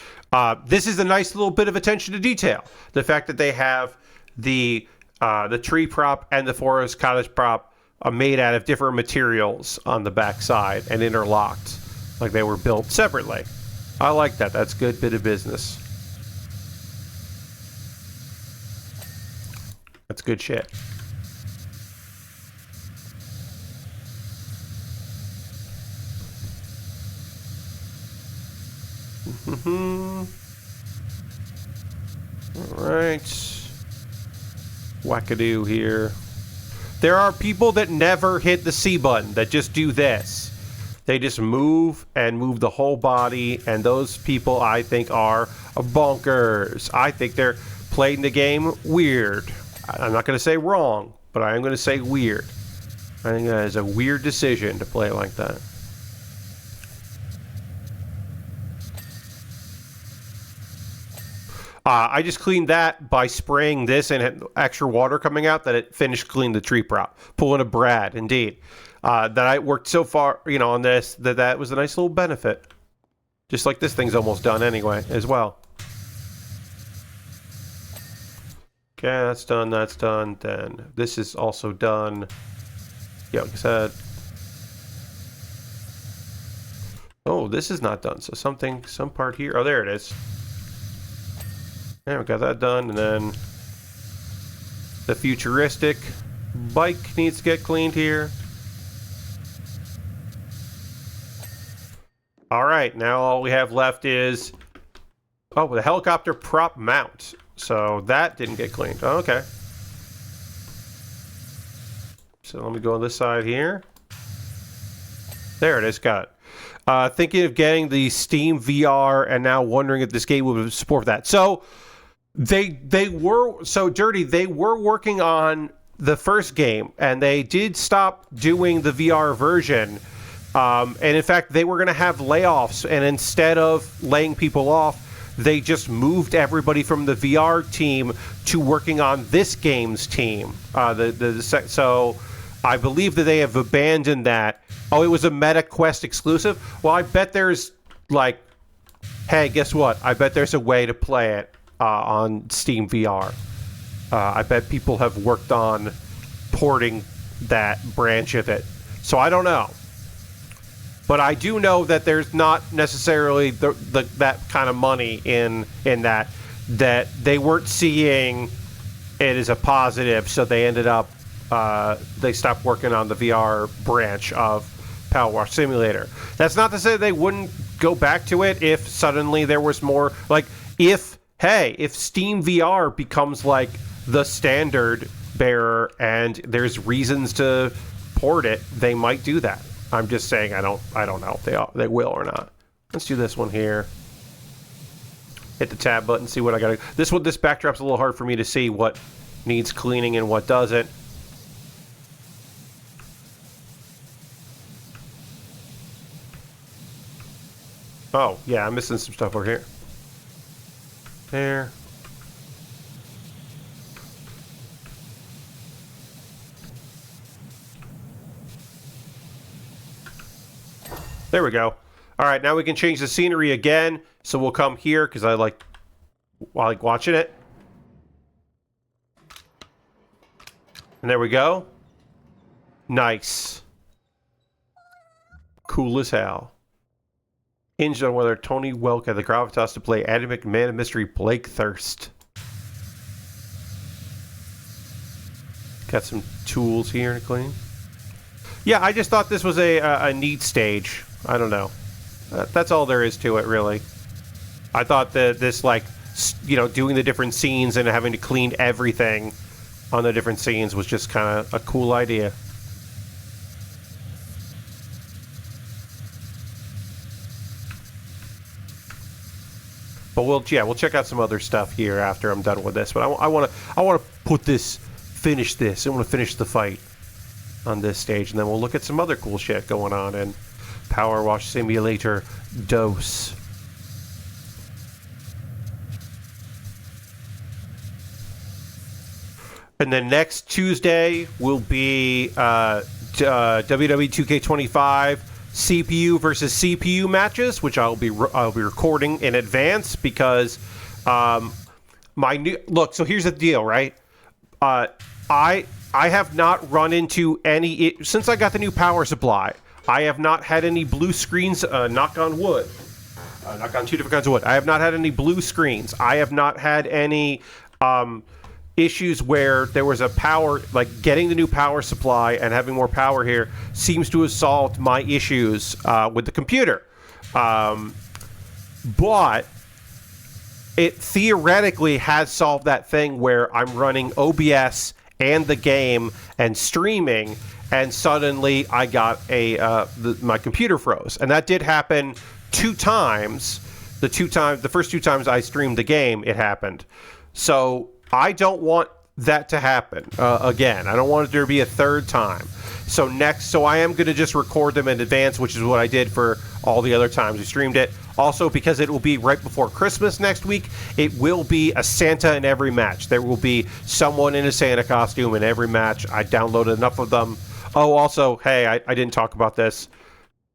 This is a nice little bit of attention to detail. The fact that they have the tree prop and the forest cottage prop are made out of different materials on the back side and interlocked, like they were built separately. I like that. That's a good bit of business. That's good shit. All right. Wackadoo here. There are people that never hit the C button, that just do this. They just move and move the whole body, and those people, I think, are bonkers. I think they're playing the game weird. I'm not going to say wrong, but I am going to say weird. I think that is a weird decision to play it like that. I just cleaned that by spraying this and had extra water coming out that it finished cleaning the tree prop. Pulling a Brad, indeed. That I worked so far, on this, that was a nice little benefit. Just like this thing's almost done anyway, as well. Okay, that's done, then this is also done. Yeah, like I said. Oh, this is not done, so some part here, oh, there it is. There, we got that done, and then the futuristic bike needs to get cleaned here. Alright, now all we have left is, the helicopter prop mount. So that didn't get cleaned. Oh, okay. So let me go on this side here. There it is, got it. Thinking of getting the Steam VR and now wondering if this game would support that. So they were so dirty. They were working on the first game, and they did stop doing the VR version. And in fact, they were going to have layoffs, and instead of laying people off, they just moved everybody from the VR team to working on this game's team. So I believe that they have abandoned that. Oh, it was a MetaQuest exclusive? Well, I bet there's hey, guess what? I bet there's a way to play it on Steam VR. I bet people have worked on porting that branch of it. So I don't know. But I do know that there's not necessarily that kind of money in that they weren't seeing it as a positive, so they ended up they stopped working on the VR branch of PowerWash Simulator. That's not to say they wouldn't go back to it if suddenly there was more, if Steam VR becomes like the standard bearer and there's reasons to port it, they might do that. I'm just saying I don't know if they will or not. Let's do this one here. Hit the tab button, see what I got. This backdrop's a little hard for me to see what needs cleaning and what doesn't. Oh, yeah, I'm missing some stuff over here. There. There we go. All right, now we can change the scenery again. So we'll come here because I like watching it. And there we go. Nice. Cool as hell. Hinged on whether Tony Welk had the gravitas to play Adam McMahon of Mystery Blake Thirst. Got some tools here to clean. Yeah, I just thought this was a neat stage. I don't know. That's all there is to it, really. I thought that this, doing the different scenes and having to clean everything on the different scenes was just kind of a cool idea. But we'll check out some other stuff here after I'm done with this. But I want to finish this. I want to finish the fight on this stage, and then we'll look at some other cool shit going on in PowerWash Simulator DOS. And then next Tuesday will be WWE 2K25 CPU versus CPU matches, which I'll be recording in advance because my new look. So here's the deal, right? I have not run into any since I got the new power supply. I have not had any blue screens. Knock on wood. Knock on two different kinds of wood. I have not had any blue screens. I have not had any issues where there was a power, like getting the new power supply and having more power here seems to have solved my issues with the computer. But it theoretically has solved that thing where I'm running OBS and the game and streaming, and suddenly I got my computer froze. And that did happen 2 times. The first 2 times I streamed the game, it happened. So I don't want that to happen again. I don't want there to be a 3rd time. So I am going to just record them in advance, which is what I did for all the other times we streamed it. Also, because it will be right before Christmas next week, it will be a Santa in every match. There will be someone in a Santa costume in every match. I downloaded enough of them. Oh, also, hey, I didn't talk about this.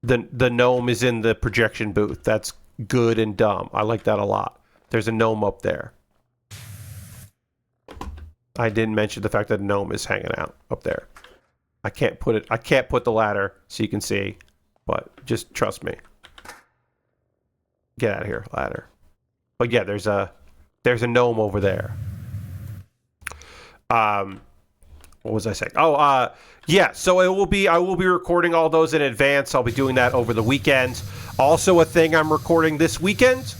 The gnome is in the projection booth. That's good and dumb. I like that a lot. There's a gnome up there. I didn't mention the fact that a gnome is hanging out up there. I can't put the ladder so you can see, but just trust me. Get out of here, ladder. But yeah, there's a gnome over there. What was I saying? Oh, yeah. So I will be recording all those in advance. I'll be doing that over the weekend. Also, a thing I'm recording this weekend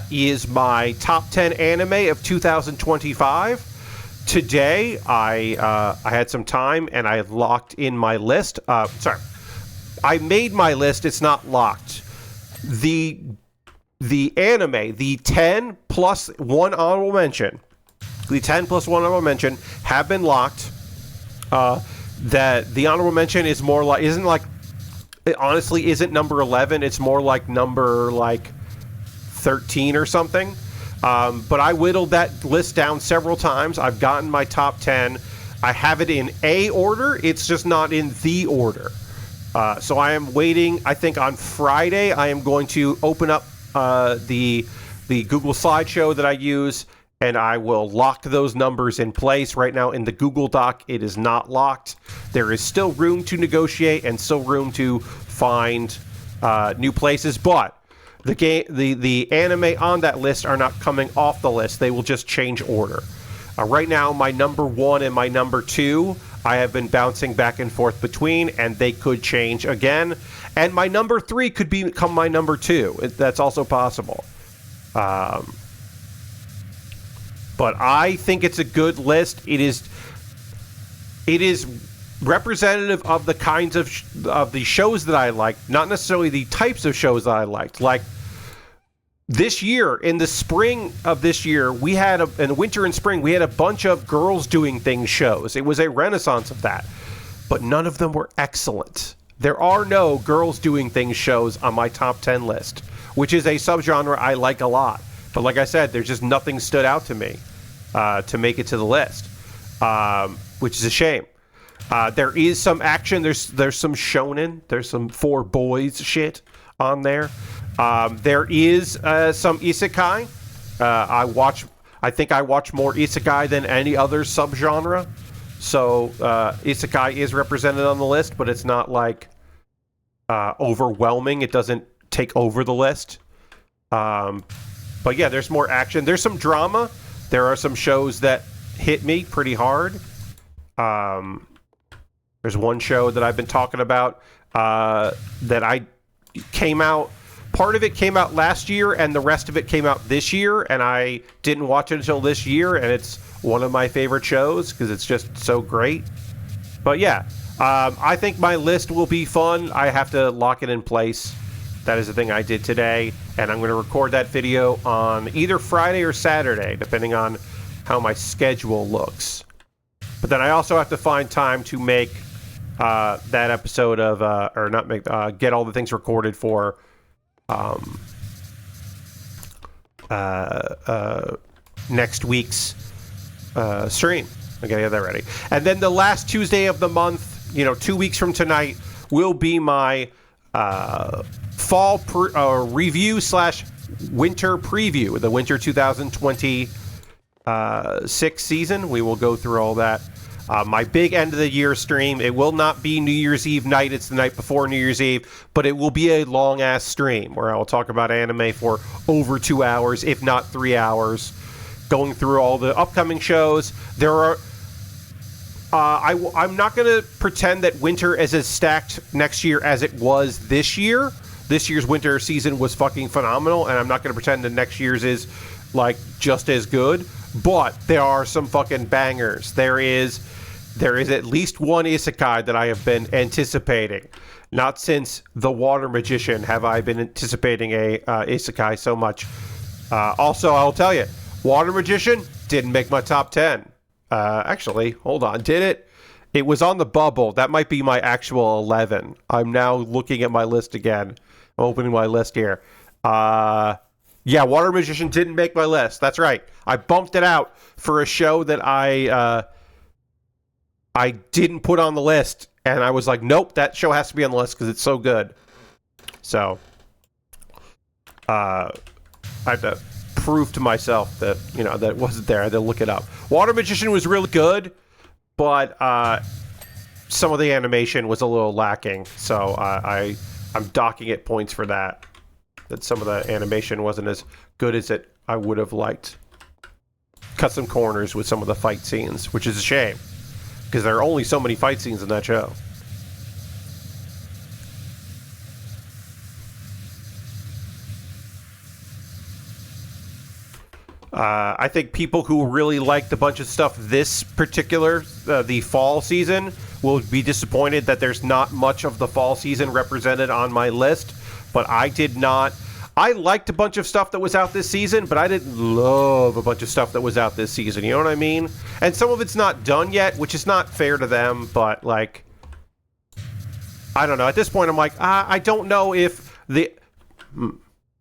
is my top 10 anime of 2025. Today, I had some time and I locked in my list. I made my list. It's not locked. The anime, the 10 plus 1 honorable mention, have been locked. That the honorable mention is more like it honestly isn't number 11. It's more like number 13 or something. But I whittled that list down several times. I've gotten my top 10. I have it in A order. It's just not in the order. So I am waiting. I think on Friday I am going to open up the Google slideshow that I use, and I will lock those numbers in place. Right now in the Google Doc, it is not locked. There is still room to negotiate and still room to find new places, but the anime on that list are not coming off the list. They will just change order. Right now, my number 1 and my number 2, I have been bouncing back and forth between, and they could change again. And my number 3 could become my number 2. That's also possible. But I think it's a good list. It is representative of the kinds of the shows that I like, not necessarily the types of shows that I liked. Like this year, in the spring of this year, we had in the winter and spring, we had a bunch of girls doing things shows. It was a renaissance of that, but none of them were excellent. There are no girls doing things shows on my top 10 list, which is a subgenre I like a lot. But like I said, there's just nothing stood out to me to make it to the list, which is a shame. There is some action. There's some shonen. There's some for boys shit on there. There is some isekai. I think I watch more isekai than any other subgenre. So isekai is represented on the list, but it's not overwhelming. It doesn't take over the list. But yeah, there's more action. There's some drama. There are some shows that hit me pretty hard. There's one show that I've been talking about that came out. Part of it came out last year, and the rest of it came out this year, and I didn't watch it until this year, and it's one of my favorite shows because it's just so great. But yeah, I think my list will be fun. I have to lock it in place. That is the thing I did today, and I'm going to record that video on either Friday or Saturday, depending on how my schedule looks. But then I also have to find time to make that episode of, get all the things recorded for next week's stream. I gotta get that ready. And then the last Tuesday of the month, 2 weeks from tonight, will be my fall review slash winter preview, the winter 2026 season. We will go through all that. My big end of the year stream, it will not be New Year's Eve night. It's the night before New Year's Eve, but it will be a long ass stream where I will talk about anime for over 2 hours, if not 3 hours, going through all the upcoming shows. There are I'm not going to pretend that winter is as stacked next year as it was this year. This year's winter season was fucking phenomenal, and I'm not going to pretend that next year's is, like, just as good. But there are some fucking bangers. There is at least one isekai that I have been anticipating. Not since The Water Magician have I been anticipating a isekai so much. Also, I'll tell you, Water Magician didn't make my top 10. Actually, hold on. Did it? It was on the bubble. That might be my actual 11. I'm now looking at my list again. I'm opening my list here. Yeah, Water Magician didn't make my list. That's right. I bumped it out for a show that I didn't put on the list. And I was like, nope, that show has to be on the list because it's so good. So, I have to prove to myself that, you know, that it wasn't there. I had to look it up. Water Magician was really good, but some of the animation was a little lacking. So I'm docking it points for that. That some of the animation wasn't as good as I would have liked. Cut some corners with some of the fight scenes, which is a shame, because there are only so many fight scenes in that show. I think people who really liked a bunch of stuff this particular, the fall season, will be disappointed that there's not much of the fall season represented on my list. But I did not. I liked a bunch of stuff that was out this season, but I didn't love a bunch of stuff that was out this season. You know what I mean? And some of it's not done yet, which is not fair to them. But, like, I don't know. At this point, I'm like, I don't know if the...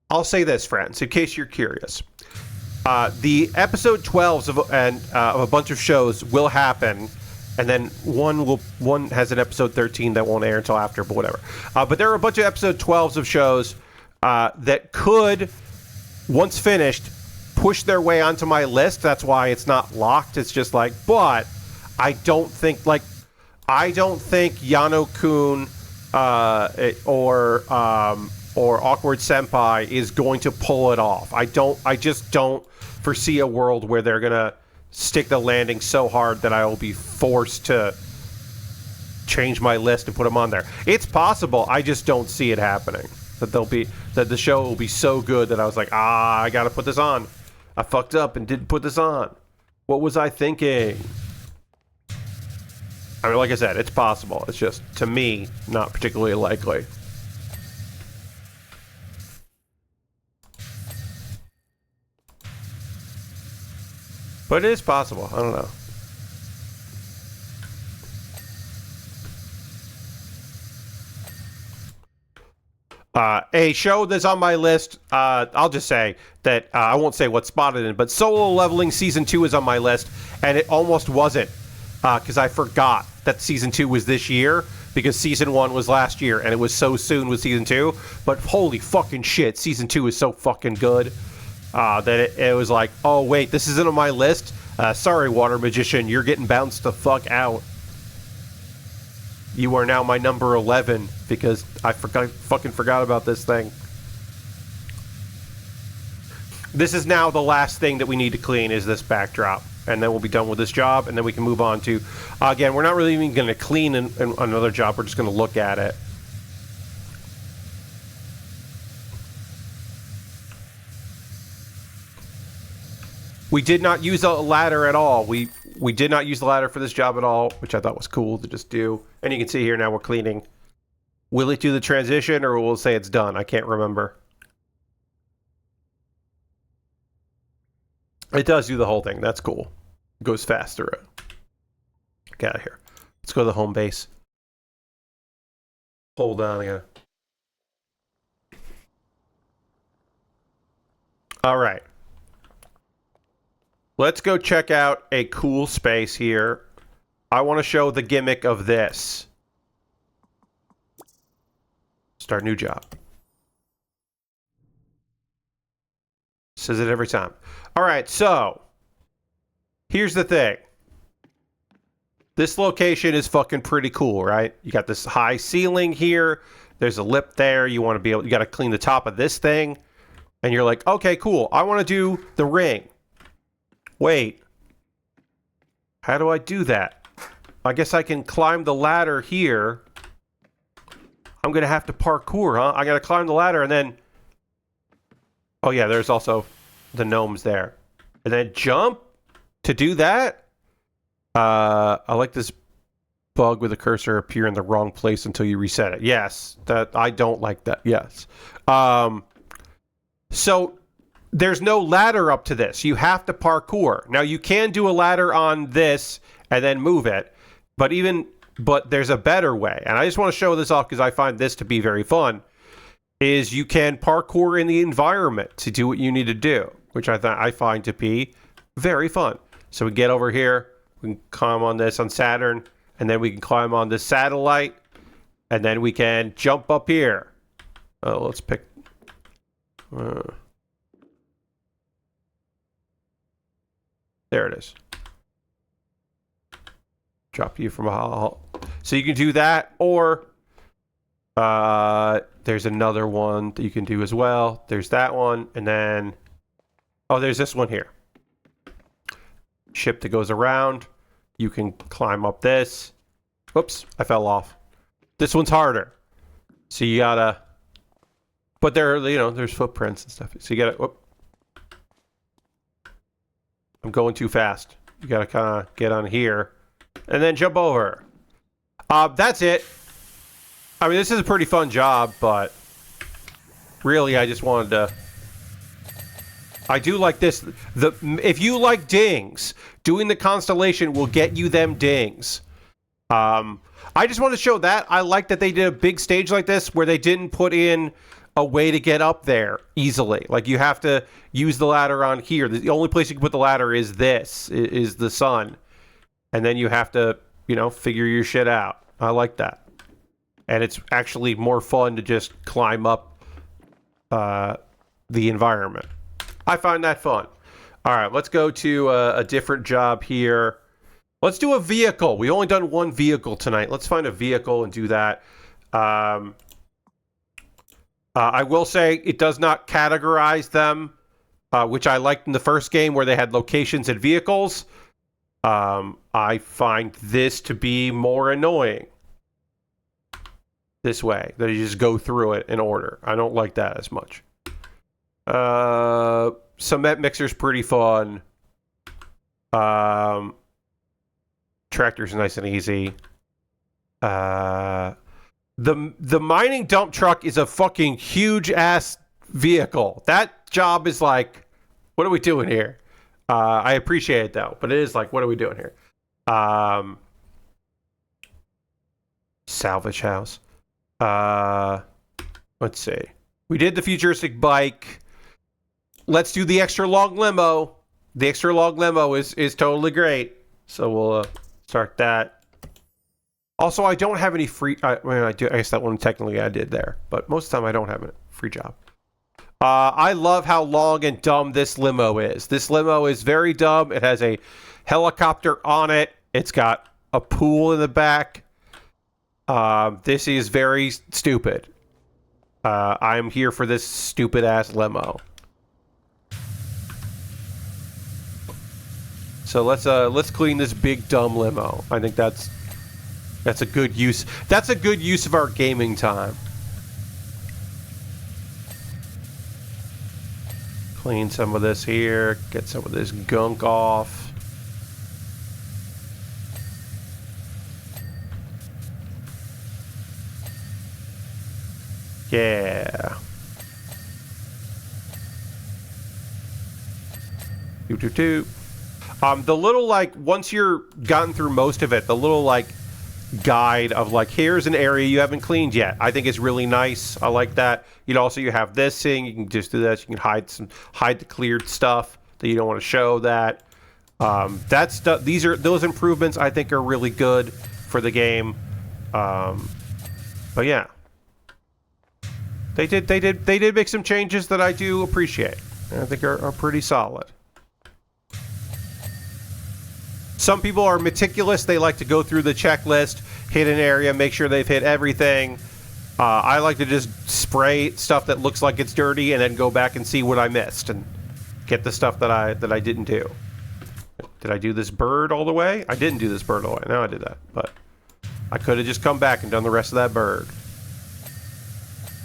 I'll say this, friends, in case you're curious. The episode 12s of a bunch of shows will happen, and then one has an episode 13 that won't air until after, but whatever. But there are a bunch of episode 12s of shows that could, once finished, push their way onto my list. That's why it's not locked. It's just like, but I don't think Yano-kun or Awkward Senpai is going to pull it off. I just don't foresee a world where they're gonna stick the landing so hard that I will be forced to change my list and put them on there. It's possible. I just don't see it happening. That the show will be so good that I was like, I gotta put this on. I fucked up and didn't put this on. What was I thinking? I mean, like I said, it's possible. It's just, to me, not particularly likely. But it is possible. I don't know. A show that's on my list, I'll just say that I won't say what spot it in, but Solo Leveling Season 2 is on my list, and it almost wasn't, because I forgot that Season 2 was this year, because Season 1 was last year, and it was so soon with Season 2. But holy fucking shit, Season 2 is so fucking good. That it was like, oh wait, this isn't on my list? Sorry, Water Magician, you're getting bounced the fuck out. You are now my number 11, because I fucking forgot about this thing. This is now the last thing that we need to clean, is this backdrop. And then we'll be done with this job, and then we can move on to... again, we're not really even going to clean another job, we're just going to look at it. We did not use a ladder at all. We did not use the ladder for this job at all, which I thought was cool to just do. And you can see here now we're cleaning. Will it do the transition, or will it say it's done? I can't remember. It does do the whole thing. That's cool. It goes fast through it. Get out of here. Let's go to the home base. Hold on again. All right. Let's go check out a cool space here. I want to show the gimmick of this. Start new job. Says it every time. All right, so here's the thing. This location is fucking pretty cool, right? You got this high ceiling here. There's a lip there. You want to be able, you got to clean the top of this thing. And you're like, okay, cool. I want to do the ring. Wait. How do I do that? I guess I can climb the ladder here. I'm going to have to parkour, huh? I got to climb the ladder and then... Oh, yeah, there's also the gnomes there. And then jump to do that? I like this bug with the cursor appear in the wrong place until you reset it. Yes, that I don't like that. Yes. So there's no ladder up to this. You have to parkour. Now you can do a ladder on this and then move it, but there's a better way. And I just want to show this off because I find this to be very fun. Is you can parkour in the environment to do what you need to do, which I find to be very fun. So we get over here, we can climb on this on Saturn, and then we can climb on this satellite, and then we can jump up here. Oh, let's pick... there it is. Drop you from a hall. So you can do that, or there's another one that you can do as well. There's that one, and then there's this one here. Ship that goes around. You can climb up this. Oops, I fell off. This one's harder. So you gotta... But there's footprints and stuff. So you gotta... Whoop. I'm going too fast. You gotta kind of get on here. And then jump over. That's it. I mean, this is a pretty fun job, but... Really, I just wanted to... I do like this. If you like dings, doing the constellation will get you them dings. I just want to show that. I like that they did a big stage like this where they didn't put in a way to get up there easily. Like you have to use the ladder on here. The only place you can put the ladder is this, is the sun. And then you have to, figure your shit out. I like that. And it's actually more fun to just climb up the environment. I find that fun. All right, let's go to a different job here. Let's do a vehicle. We've only done one vehicle tonight. Let's find a vehicle and do that. I will say it does not categorize them, which I liked in the first game where they had locations and vehicles. I find this to be more annoying. This way, that you just go through it in order. I don't like that as much. Cement mixer's pretty fun. Tractor's nice and easy. The mining dump truck is a fucking huge ass vehicle. That job is like, what are we doing here? I appreciate it though, but it is like, what are we doing here? Salvage house. Let's see. We did the futuristic bike. Let's do the extra long limo. The extra long limo is totally great. So we'll start that. Also, I don't have any free... I do. I guess that one technically I did there. But most of the time I don't have a free job. I love how long and dumb this limo is. This limo is very dumb. It has a helicopter on it. It's got a pool in the back. This is very stupid. I'm here for this stupid ass limo. So let's clean this big dumb limo. I think that's a good use. That's a good use of our gaming time. Clean some of this here. Get some of this gunk off. Yeah. Doop. The little, like, once you're gotten through most of it, the little, like, guide of, like, here's an area you haven't cleaned yet. I think it's really nice. I like that. You have this thing. You can just do that. You can hide the cleared stuff that you don't want to show that. Those improvements I think are really good for the game. But yeah. They did make some changes that I do appreciate. I think are pretty solid. Some people are meticulous. They like to go through the checklist, hit an area, make sure they've hit everything. I like to just spray stuff that looks like it's dirty and then go back and see what I missed and get the stuff that I didn't do. Did I do this bird all the way? I didn't do this bird all the way. No, I did that. But I could have just come back and done the rest of that bird.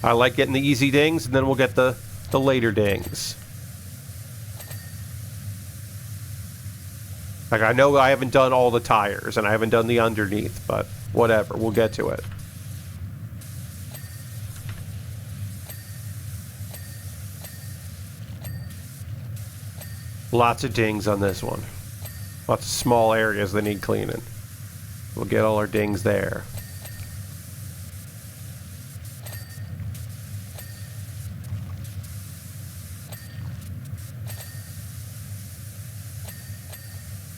I like getting the easy dings, and then we'll get the later dings. Like, I know I haven't done all the tires, and I haven't done the underneath, but whatever. We'll get to it. Lots of dings on this one. Lots of small areas that need cleaning. We'll get all our dings there.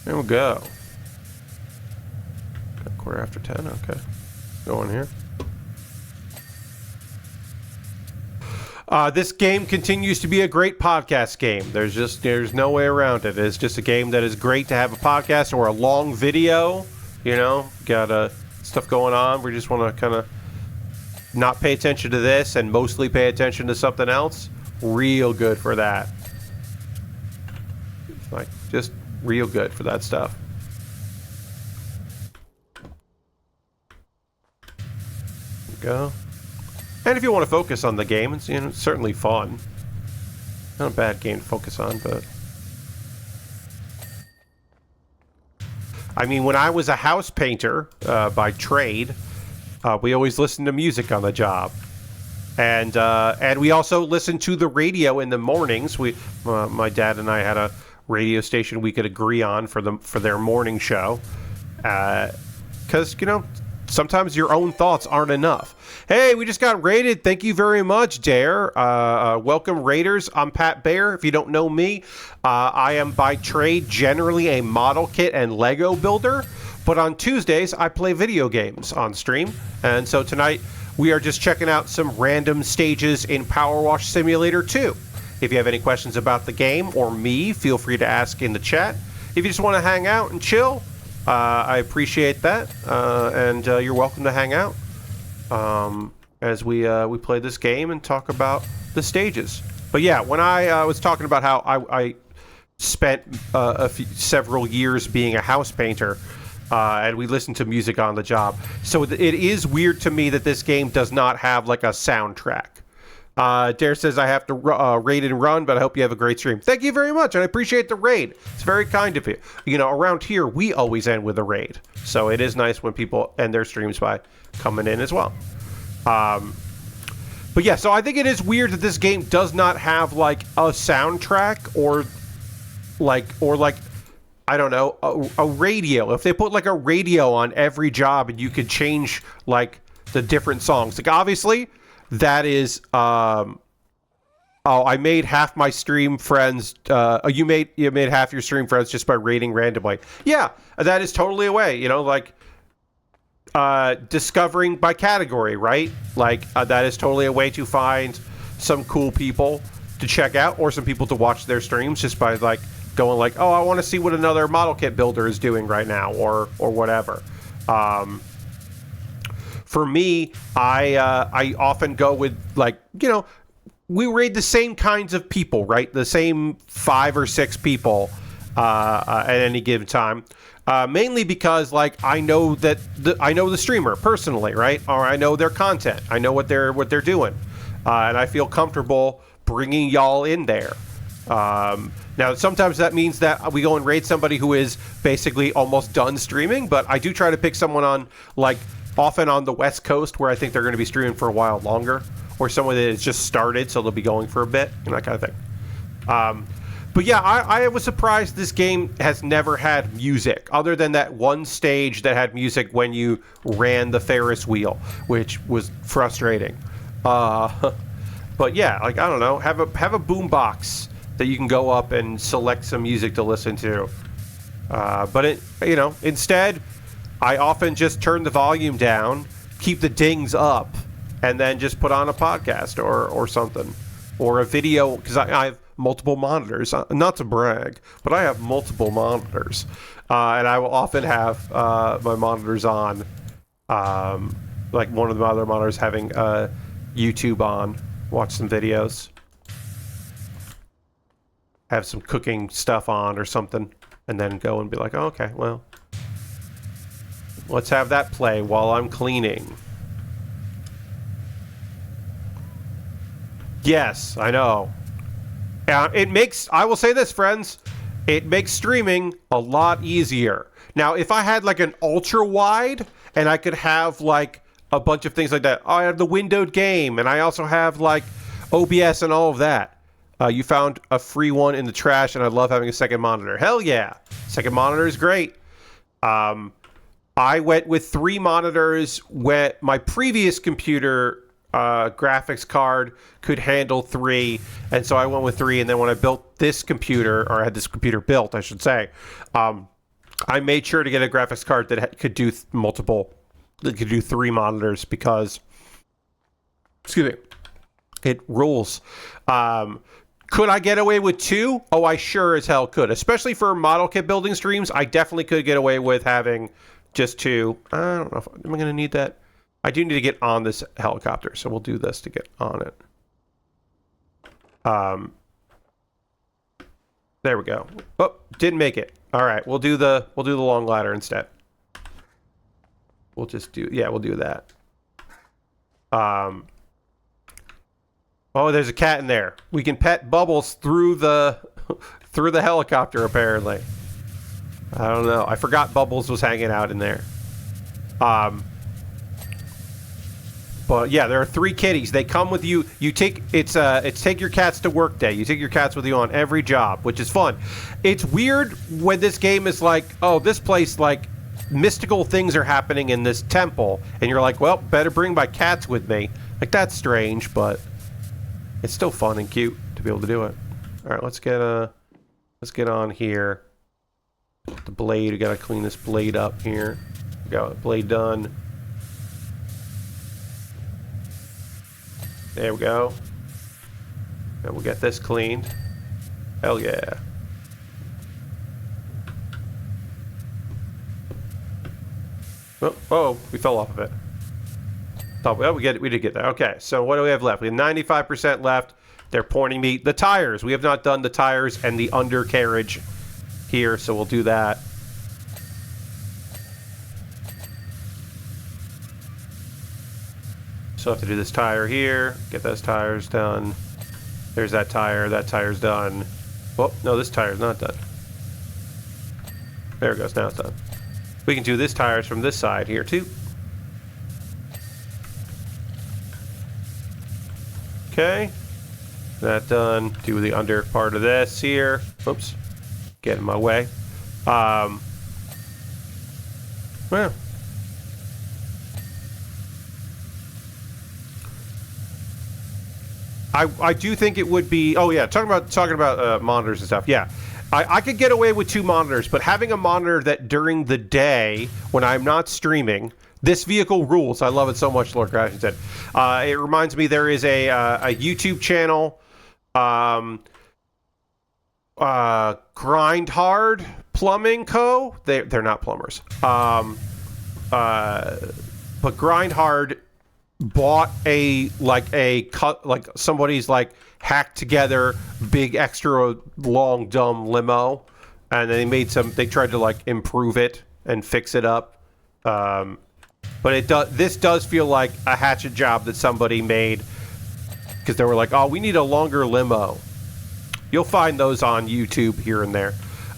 There we go. Got 10:15, okay. Go in here. This game continues to be a great podcast game. There's no way around it. It's just a game that is great to have a podcast or a long video. You know, got stuff going on. We just want to kind of not pay attention to this and mostly pay attention to something else. Real good for that. Like, just real good for that stuff. There we go. And if you want to focus on the game, it's, you know, it's certainly fun. Not a bad game to focus on, but... I mean, when I was a house painter by trade, we always listened to music on the job. And we also listened to the radio in the mornings. My dad and I had a radio station we could agree on for their morning show. Because, you know, sometimes your own thoughts aren't enough. Hey, we just got raided. Thank you very much, Dare. Welcome, Raiders. I'm Pat Bear. If you don't know me, I am by trade generally a model kit and Lego builder. But on Tuesdays, I play video games on stream. And so tonight, we are just checking out some random stages in PowerWash Simulator 2. If you have any questions about the game or me, feel free to ask in the chat. If you just want to hang out and chill, I appreciate that, and you're welcome to hang out as we play this game and talk about the stages. But yeah, when I was talking about how I spent several years being a house painter, and we listened to music on the job, so it is weird to me that this game does not have like a soundtrack. Dare says I have to raid and run, but I hope you have a great stream. Thank you very much, and I appreciate the raid. It's very kind of you. You know, around here, we always end with a raid. So it is nice when people end their streams by coming in as well. But yeah, so I think it is weird that this game does not have, like, a soundtrack or I don't know, a radio. If they put, like, a radio on every job and you could change, like, the different songs. Like, obviously... That is, I made half my stream friends, you made half your stream friends just by rating randomly. Yeah, that is totally a way, you know, like, discovering by category, right? Like, that is totally a way to find some cool people to check out, or some people to watch their streams just by, like, going like, oh, I want to see what another model kit builder is doing right now, or whatever. For me, I often go with, like, you know, we raid the same kinds of people, right? The same 5 or 6 people at any given time. Mainly because, like, I know the streamer personally, right? Or I know their content. I know what they're doing, and I feel comfortable bringing y'all in there. Now, sometimes that means that we go and raid somebody who is basically almost done streaming, but I do try to pick someone on, like, often on the West Coast where I think they're going to be streaming for a while longer, or someone that has just started, so they'll be going for a bit, and that kind of thing. But yeah, I was surprised this game has never had music, other than that one stage that had music when you ran the Ferris wheel, which was frustrating. But yeah, like, I don't know, have a boombox that you can go up and select some music to listen to. But instead, I often just turn the volume down, keep the dings up, and then just put on a podcast or something, or a video, because I have multiple monitors. Not to brag, but I have multiple monitors, and I will often have my monitors on, like one of the other monitors having YouTube on, watch some videos, have some cooking stuff on or something, and then go and be like, oh, okay, well, let's have that play while I'm cleaning. Yes, I know. It makes, I will say this, friends, it makes streaming a lot easier. Now, if I had like an ultra wide and I could have like a bunch of things like that, I have the windowed game, and I also have like OBS and all of that. You found a free one in the trash, and I love having a second monitor. Hell yeah. Second monitor is great. I went with 3 monitors when my previous computer graphics card could handle 3, and so I went with 3, and then when I built this computer, or I had this computer built, I should say, I made sure to get a graphics card that could do that could do 3 monitors because, excuse me, it rules. Could I get away with 2? Oh, I sure as hell could. Especially for model kit building streams, I definitely could get away with having just 2. I don't know if I'm going to need that. I do need to get on this helicopter, so we'll do this to get on it. There we go. Oh, didn't make it. All right, we'll do the long ladder instead. We'll just do, yeah, we'll do that. Oh, there's a cat in there. We can pet Bubbles through the helicopter, apparently. I don't know. I forgot Bubbles was hanging out in there. But yeah, there are 3 kitties. They come with you. You take it's take your cats to work day. You take your cats with you on every job, which is fun. It's weird when this game is like, oh, this place, like, mystical things are happening in this temple, and you're like, well, better bring my cats with me. Like, that's strange, but it's still fun and cute to be able to do it. All right, let's get on here. The blade, we gotta clean this blade up here. We got the blade done. There we go. And we'll get this cleaned. Hell yeah. Oh, we fell off of it. Oh, we did get there. Okay, so what do we have left? We have 95% left. They're pointing me the tires. We have not done the tires and the undercarriage here, so we'll do that. So I have to do this tire here, get those tires done. There's that tire's done. Oh, no, this tire's not done. There it goes, now it's done. We can do this tires from this side here too. Okay, that done. Do the under part of this here. Oops, get in my way. Well, I do think it would be. Oh yeah, talking about monitors and stuff. Yeah, I could get away with 2 monitors, but having a monitor that during the day when I'm not streaming. This vehicle rules. I love it so much, Lord Crashing said. It reminds me there is a YouTube channel, Grind Hard Plumbing Co. They're not plumbers. But Grind Hard bought somebody's like hacked together big extra long dumb limo, and they tried to like improve it and fix it up. But this does feel like a hatchet job that somebody made, because they were like, oh, we need a longer limo. You'll find those on YouTube here and there.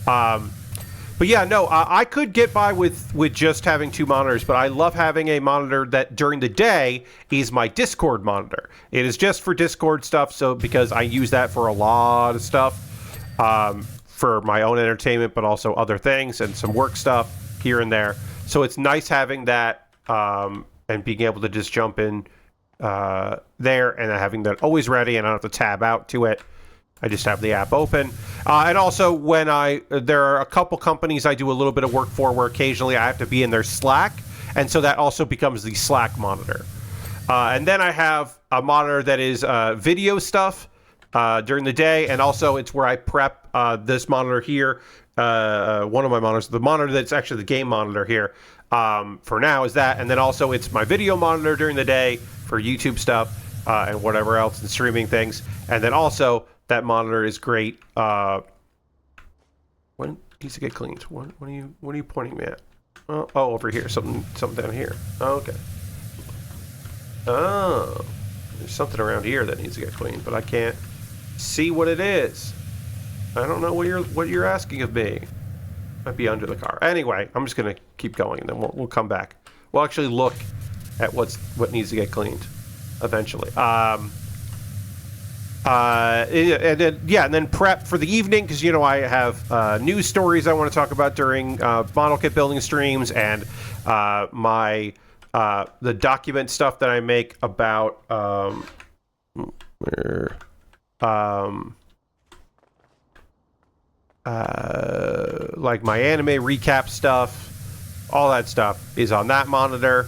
But yeah, no, I could get by with just having 2 monitors, but I love having a monitor that during the day is my Discord monitor. It is just for Discord stuff, so because I use that for a lot of stuff, for my own entertainment, but also other things and some work stuff here and there. So it's nice having that. And being able to just jump in there and having that always ready, and I don't have to tab out to it. I just have the app open. And also when there are a couple companies I do a little bit of work for where occasionally I have to be in their Slack, and so that also becomes the Slack monitor. And then I have a monitor that is video stuff during the day, and also it's where I prep this monitor here. One of my monitors, the monitor that's actually the game monitor here for now is that, and then also it's my video monitor during the day for YouTube stuff and whatever else and streaming things. And then also that monitor is great. When needs to get cleaned? What are you pointing me at? Oh, over here. Something down here. Oh, okay. Oh, there's something around here that needs to get cleaned, but I can't see what it is. I don't know what you're asking of me. Might be under the car. Anyway, I'm just gonna keep going, and then we'll come back. We'll actually look at what needs to get cleaned eventually. And then prep for the evening, because I have news stories I want to talk about during model kit building streams, and the document stuff that I make about like my anime recap stuff. All that stuff is on that monitor.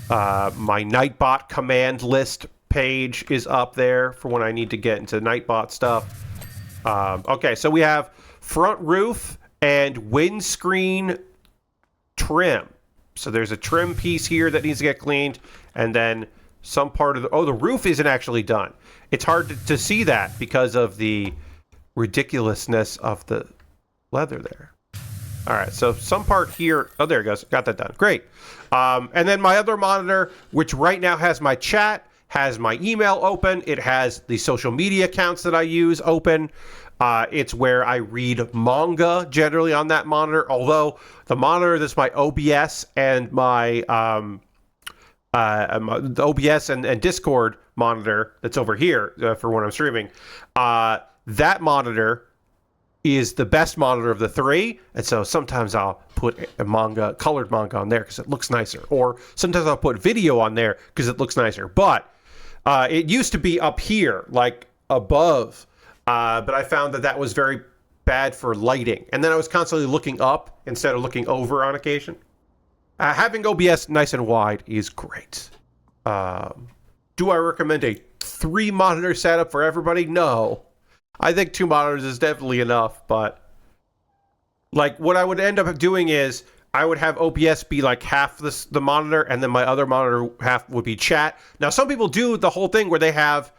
My Nightbot command list page is up there for when I need to get into Nightbot stuff. Okay, so we have front roof and windscreen trim. So there's a trim piece here that needs to get cleaned, and then some part of the roof isn't actually done. It's hard to see that because of the ridiculousness of the leather there. All right, so some part here. Oh, there it goes. Got that done. Great. And then my other monitor, which right now has my chat, has my email open. It has the social media accounts that I use open. It's where I read manga generally on that monitor. Although the monitor that's my OBS and my the OBS and Discord monitor that's over here for when I'm streaming, that monitor is the best monitor of the three, and so sometimes I'll put a colored manga on there because it looks nicer, or sometimes I'll put video on there because it looks nicer. But it used to be up here, like above, but I found that was very bad for lighting, and then I was constantly looking up instead of looking over on occasion. Having OBS nice and wide is great. Do I recommend a 3-monitor setup for everybody? No. I think 2 monitors is definitely enough, but like what I would end up doing is I would have OBS be like half the monitor, and then my other monitor half would be chat. Now, some people do the whole thing where they have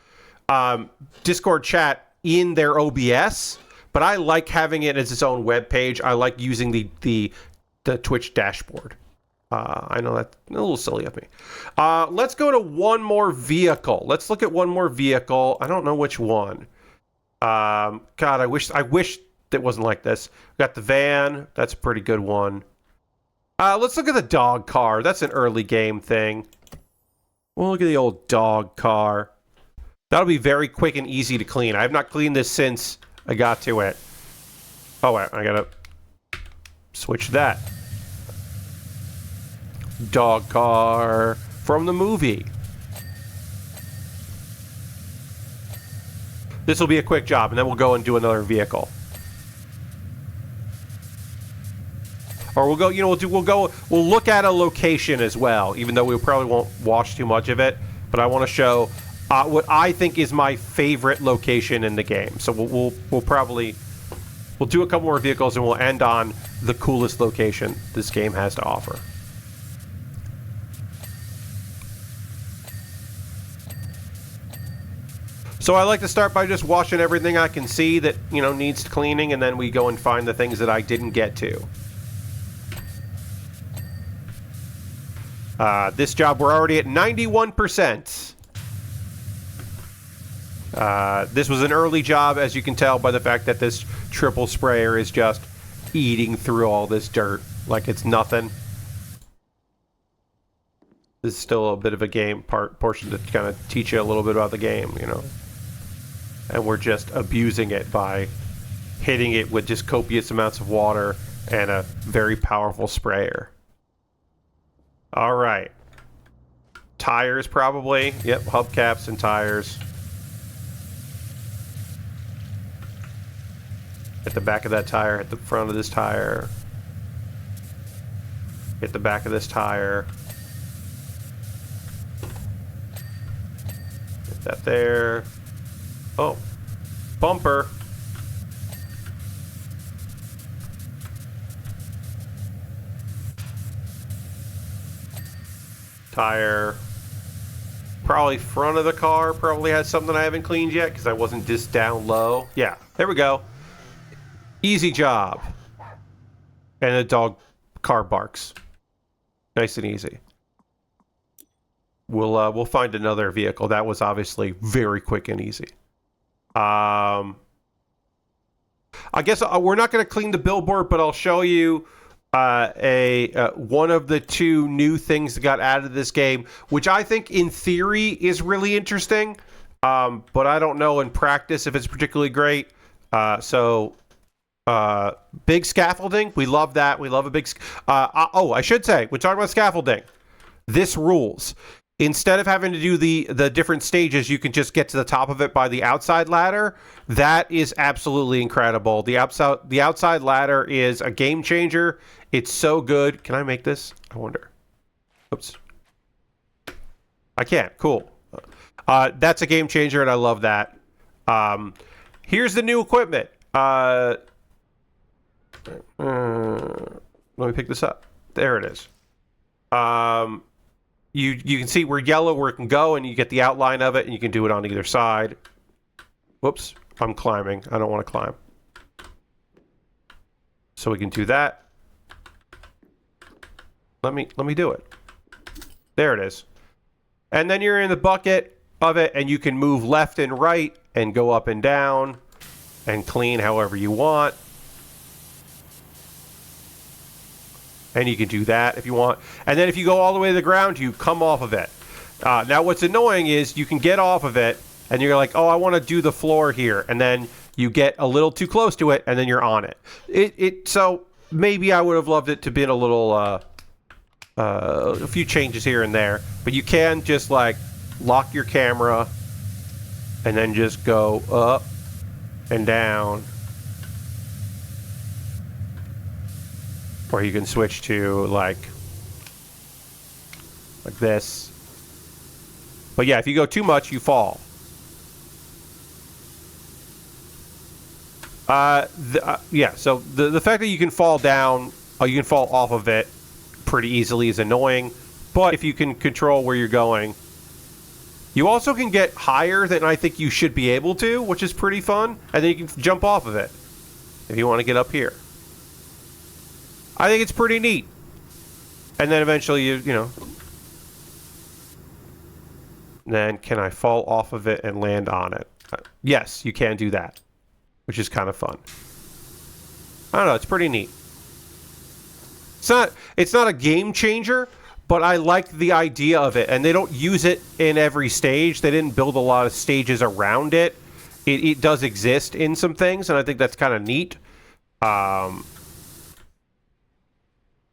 Discord chat in their OBS, but I like having it as its own web page. I like using the Twitch dashboard. I know that's a little silly of me. Let's go to one more vehicle. Let's look at one more vehicle. I don't know which one. God, I wish it wasn't like this. We got the van. That's a pretty good one. Let's look at the dog car. That's an early game thing. We'll look at the old dog car. That'll be very quick and easy to clean. I have not cleaned this since I got to it. Oh, wait, I gotta switch that. Dog car from the movie. This will be a quick job, and then we'll go and do another vehicle. Or we'll go, we'll look at a location as well, even though we probably won't watch too much of it. But I want to show what I think is my favorite location in the game. So we'll do a couple more vehicles, and we'll end on the coolest location this game has to offer. So I like to start by just washing everything I can see that, needs cleaning, and then we go and find the things that I didn't get to. This job, we're already at 91%. This was an early job, as you can tell by the fact that this triple sprayer is just eating through all this dirt like it's nothing. This is still a bit of a game portion to kind of teach you a little bit about the game, And we're just abusing it by hitting it with just copious amounts of water and a very powerful sprayer. All right. Tires, probably. Yep, hubcaps and tires. Hit the back of that tire, hit the front of this tire. Hit the back of this tire. That there. Oh, bumper. Tire. Probably front of the car probably has something I haven't cleaned yet because I wasn't just down low. Yeah, there we go. Easy job. And the dog car barks. Nice and easy. We'll find another vehicle. That was obviously very quick and easy. I guess we're not going to clean the billboard, but I'll show you one of the two new things that got added to this game, which I think in theory is really interesting, but I don't know in practice if it's particularly great. Big scaffolding. We love that. We love a big... I should say, we're talking about scaffolding. This rules. Instead of having to do the different stages, you can just get to the top of it by the outside ladder. That is absolutely incredible. The outside ladder is a game changer. It's so good. Can I make this? I wonder. Oops. I can't. Cool. That's a game changer, and I love that. Here's the new equipment. Let me pick this up. There it is. You can see where yellow where it can go, and you get the outline of it, and you can do it on either side. Whoops, I'm climbing. I don't want to climb. So we can do that. Let me do it. There it is. And then you're in the bucket of it, and you can move left and right and go up and down and clean however you want. And you can do that if you want. And then if you go all the way to the ground, you come off of it. Now, what's annoying is you can get off of it, and you're like, oh, I want to do the floor here. And then you get a little too close to it, and then you're on it. So maybe I would have loved it to be a little, a few changes here and there. But you can just, like, lock your camera, and then just go up and down. Or you can switch to like this. But yeah, if you go too much, you fall. Yeah, so the fact that you can fall down, you can fall off of it pretty easily is annoying. But if you can control where you're going, you also can get higher than I think you should be able to, which is pretty fun. And then you can jump off of it if you want to get up here. I think it's pretty neat. And then eventually you know. Then can I fall off of it and land on it? Yes, you can do that, which is kind of fun. I don't know, it's pretty neat. It's not a game changer, but I like the idea of it, and they don't use it in every stage. They didn't build a lot of stages around it. It does exist in some things, and I think that's kind of neat.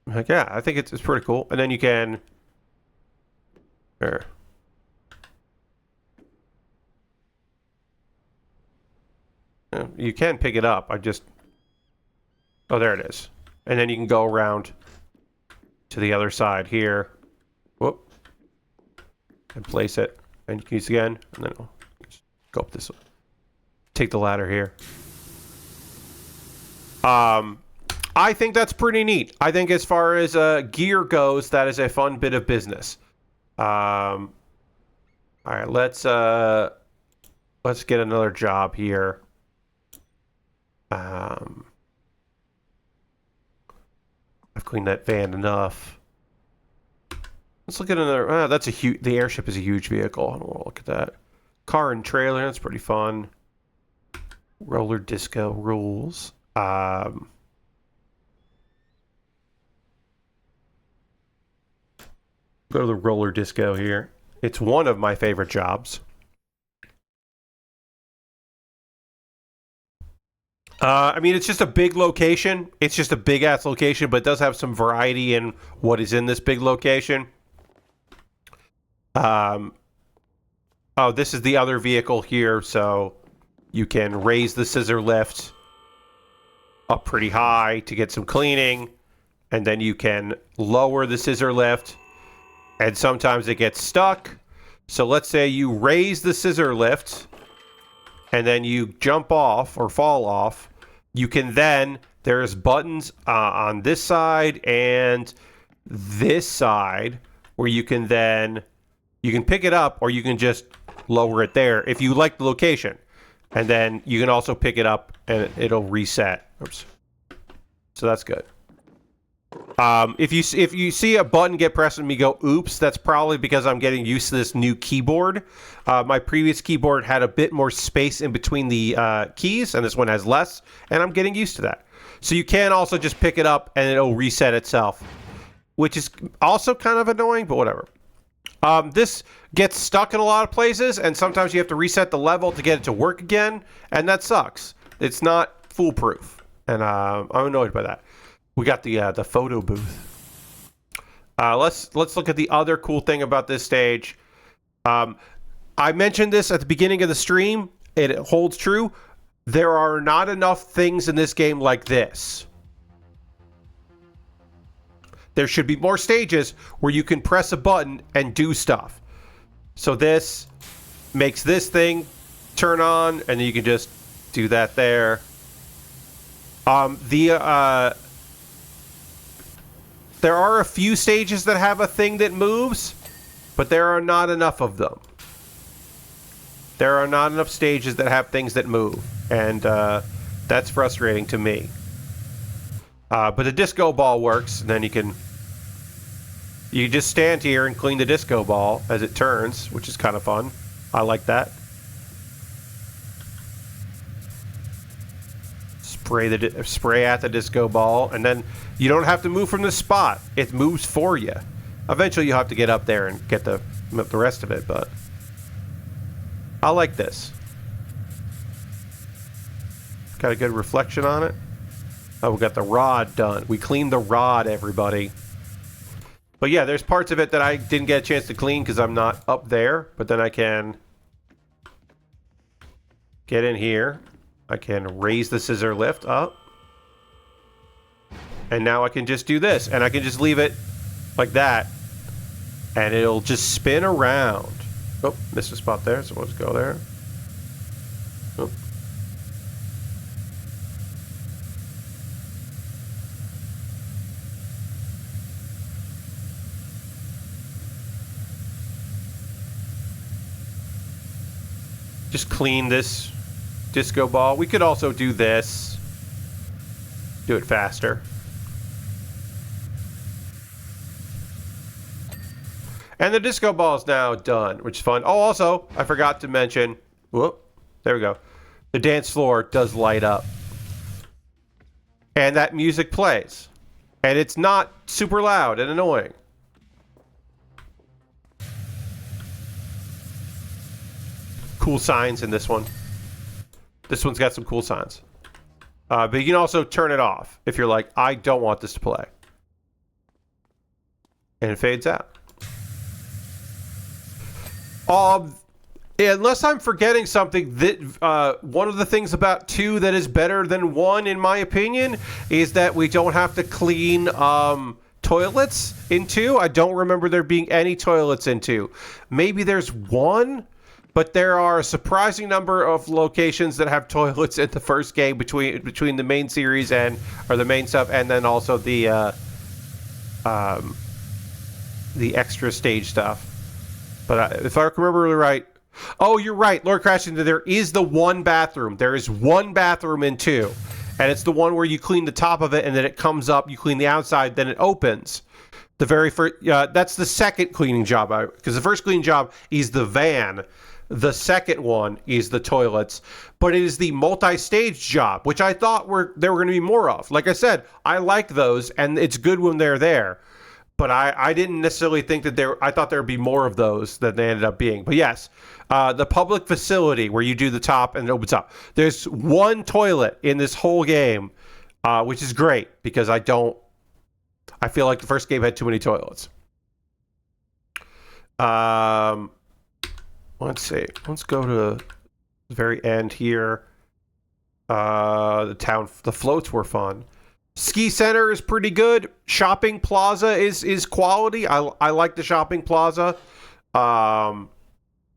Like, yeah, I think it's pretty cool. And then you can... There. You can pick it up. Oh, there it is. And then you can go around to the other side here. Whoop. And place it. And you can use it again. And then I'll just go up this way. Take the ladder here. I think that's pretty neat. I think as far as gear goes, that is a fun bit of business. All right, let's get another job here. I've cleaned that van enough. Let's look at another. That's a huge. The airship is a huge vehicle. I don't want to look at that. Car and trailer. That's pretty fun. Roller disco rules. Go to the roller disco here. It's one of my favorite jobs. I mean, it's just a big location. It's just a big-ass location, but it does have some variety in what is in this big location. Oh, this is the other vehicle here, so you can raise the scissor lift up pretty high to get some cleaning, and then you can lower the scissor lift, and sometimes it gets stuck, So let's say you raise the scissor lift and then you jump off or fall off. You can then, there's buttons on this side and this side where you can then, you can pick it up or you can just lower it there if you like the location. And then you can also pick it up and it'll reset. Oops. So that's good. If you see a button get pressed and me go, oops, that's probably because I'm getting used to this new keyboard. My previous keyboard had a bit more space in between the keys, and this one has less, and I'm getting used to that. So you can also just pick it up and it'll reset itself, which is also kind of annoying, but whatever. This gets stuck in a lot of places, and sometimes you have to reset the level to get it to work again, and that sucks. It's not foolproof, and I'm annoyed by that. We got the photo booth. Let's look at the other cool thing about this stage. I mentioned this at the beginning of the stream. It holds true. There are not enough things in this game like this. There should be more stages where you can press a button and do stuff. So this makes this thing turn on, and then you can just do that there. There are a few stages that have a thing that moves, but there are not enough of them. There are not enough stages that have things that move, and that's frustrating to me. But the disco ball works, and then you just stand here and clean the disco ball as it turns, which is kind of fun. I like that. Spray at the disco ball, and then you don't have to move from the spot. It moves for you. Eventually, you'll have to get up there and get the rest of it, but I like this. Got a good reflection on it. Oh, we got the rod done. We cleaned the rod, everybody. But yeah, there's parts of it that I didn't get a chance to clean because I'm not up there, but then I can get in here. I can raise the scissor lift up. And now I can just do this. And I can just leave it like that. And it'll just spin around. Oh, missed a spot there, so let's go there. Oh. Just clean this disco ball. We could also do this. Do it faster. And the disco ball is now done, which is fun. Oh, also, I forgot to mention, whoop, there we go. The dance floor does light up. And that music plays. And it's not super loud and annoying. Cool signs in this one. This one's got some cool signs. But you can also turn it off if you're like, I don't want this to play. And it fades out. Unless I'm forgetting something, that one of the things about 2 that is better than 1, in my opinion, is that we don't have to clean toilets in 2. I don't remember there being any toilets in 2. Maybe there's 1, but there are a surprising number of locations that have toilets in the first game between the main series or the main stuff, and then also the extra stage stuff. But if I remember right, oh, you're right, Lord Crashington, there is the one bathroom. There is one bathroom in 2, and it's the one where you clean the top of it, and then it comes up. You clean the outside, then it opens. The very first, that's the second cleaning job, because the first cleaning job is the van. The second one is the toilets, but it is the multi-stage job, which I thought there were going to be more of. Like I said, I like those, and it's good when they're there. But I didn't necessarily think that I thought there would be more of those than they ended up being. But yes, the public facility where you do the top and it opens up. There's one toilet in this whole game, which is great because I feel like the first game had too many toilets. Let's see. Let's go to the very end here. The floats were fun. Ski center is pretty good. Shopping plaza is quality. I like the shopping plaza.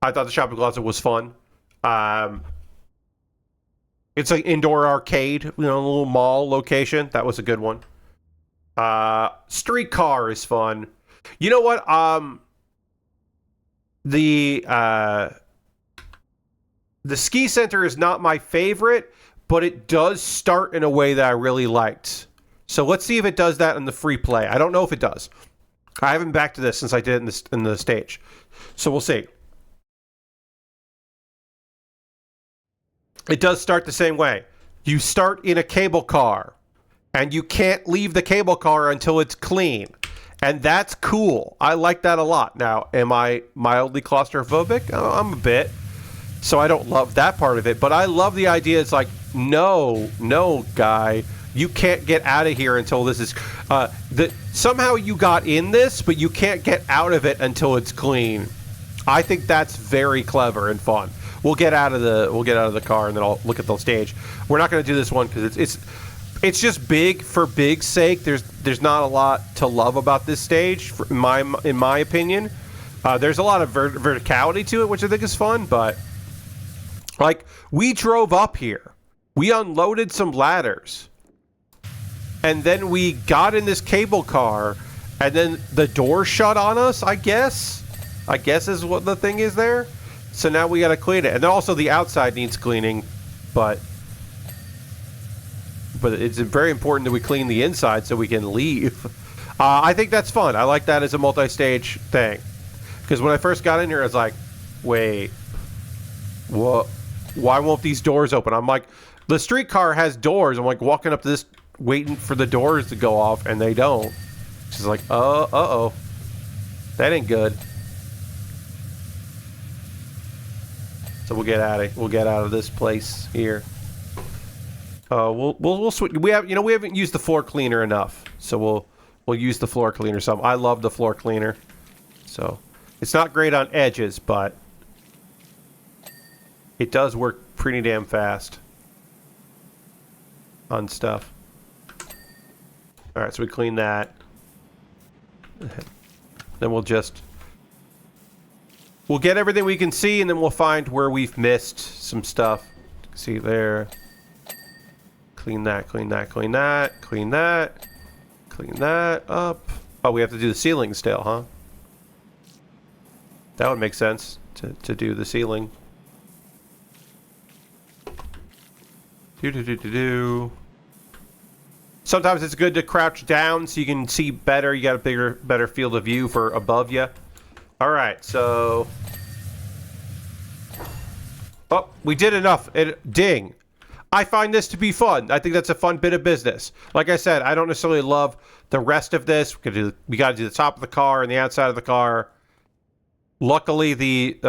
I thought the shopping closet was fun. It's like indoor arcade, a little mall location. That was a good one. Streetcar is fun. You know what? The ski center is not my favorite, but it does start in a way that I really liked. So let's see if it does that in the free play. I don't know if it does. I haven't back to this since I did it in the stage. So we'll see. It does start the same way. You start in a cable car, and you can't leave the cable car until it's clean. And that's cool. I like that a lot. Now, am I mildly claustrophobic? I'm a bit. So I don't love that part of it. But I love the idea. It's like, no, guy. You can't get out of here until this is... somehow you got in this, but you can't get out of it until it's clean. I think that's very clever and fun. We'll get out of the car, and then I'll look at the stage. We're not going to do this one because it's just big for big's sake. There's not a lot to love about this stage, in my opinion. There's a lot of verticality to it, which I think is fun. But like, we drove up here, we unloaded some ladders, and then we got in this cable car, and then the door shut on us. I guess is what the thing is there. So now we got to clean it. And then also the outside needs cleaning, but it's very important that we clean the inside so we can leave. I think that's fun. I like that as a multi-stage thing. Because when I first got in here, I was like, wait, what? Why won't these doors open? I'm like, the streetcar has doors. I'm like walking up to this, waiting for the doors to go off, and they don't. She's like, uh-oh. That ain't good. So we'll get out of this place here. We'll switch. We haven't used the floor cleaner enough, so we'll use the floor cleaner some. I love the floor cleaner. So it's not great on edges, but it does work pretty damn fast on stuff. All right, so we clean that. Then we'll get everything we can see, and then we'll find where we've missed some stuff. See there. Clean that, clean that, clean that, clean that. Clean that up. Oh, we have to do the ceiling still, huh? That would make sense to do the ceiling. Do. Sometimes it's good to crouch down so you can see better. You got a better field of view for above you. All right, so... Oh, we did enough. Ding. I find this to be fun. I think that's a fun bit of business. Like I said, I don't necessarily love the rest of this. We got to do the top of the car and the outside of the car. Luckily,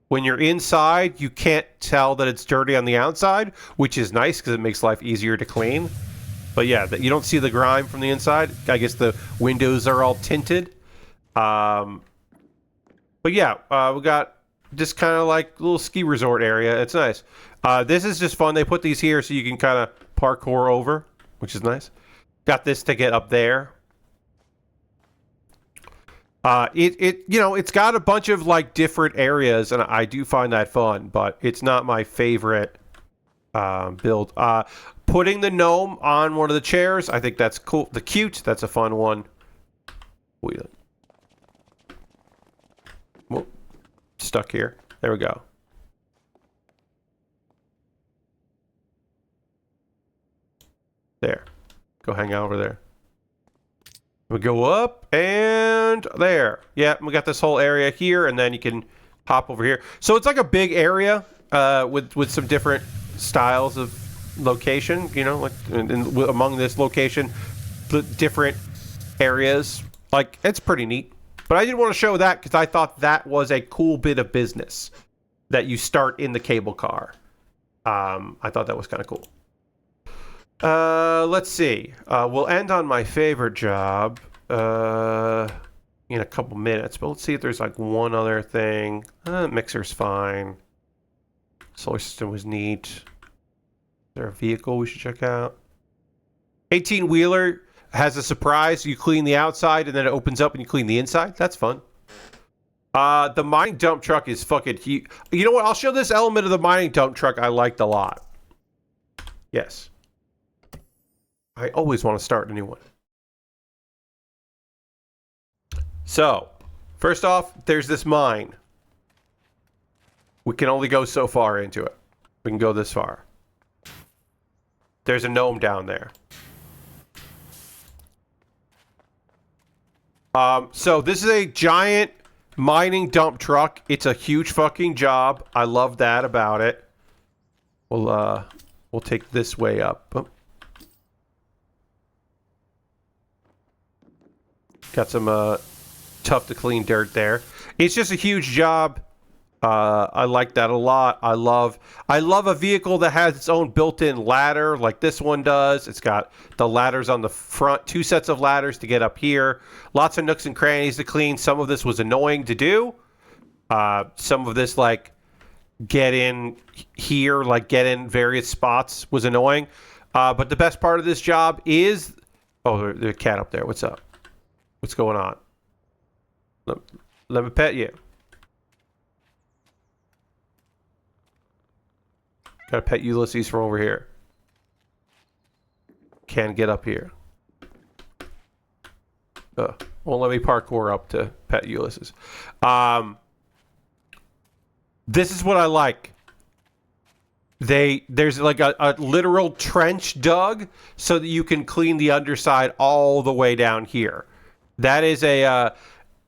when you're inside, you can't tell that it's dirty on the outside, which is nice because it makes life easier to clean. But yeah, you don't see the grime from the inside. I guess the windows are all tinted. But yeah, we got just kind of like a little ski resort area. It's nice. This is just fun. They put these here so you can kind of parkour over, which is nice. Got this to get up there. It's got a bunch of like different areas, and I do find that fun, but it's not my favorite build. Putting the gnome on one of the chairs, I think that's cool. That's a fun one. Whoa. Stuck here. There we go. There. Go hang out over there. We go up and there. Yeah, we got this whole area here, and then you can hop over here. So it's like a big area with some different styles of location. Like among this location, the different areas. Like, it's pretty neat. But I did want to show that because I thought that was a cool bit of business that you start in the cable car. I thought that was kind of cool. Let's see. We'll end on my favorite job in a couple minutes, but let's see if there's like one other thing. Mixer's fine. Solar system was neat. Is there a vehicle we should check out? 18-wheeler has a surprise. You clean the outside and then it opens up and you clean the inside. That's fun. The mining dump truck is fucking huge. You know what? I'll show this element of the mining dump truck I liked a lot. Yes. I always want to start a new one. So, first off, there's this mine. We can only go so far into it. We can go this far. There's a gnome down there. So this is a giant mining dump truck. It's a huge fucking job. I love that about it. We'll take this way up. Oh. Got some tough to clean dirt there. It's just a huge job. I like that a lot. I love a vehicle that has its own built-in ladder like this one does. It's got the ladders on the front, 2 sets of ladders to get up here. Lots of nooks and crannies to clean. Some of this was annoying to do. Some of this, like, get in here, like get in various spots was annoying. But the best part of this job is... Oh, there's a cat up there. What's up? What's going on? Let me pet you. Gotta pet Ulysses from over here. Can't get up here. Won't let me parkour up to pet Ulysses. This is what I like. There's like a literal trench dug so that you can clean the underside all the way down here. That is a...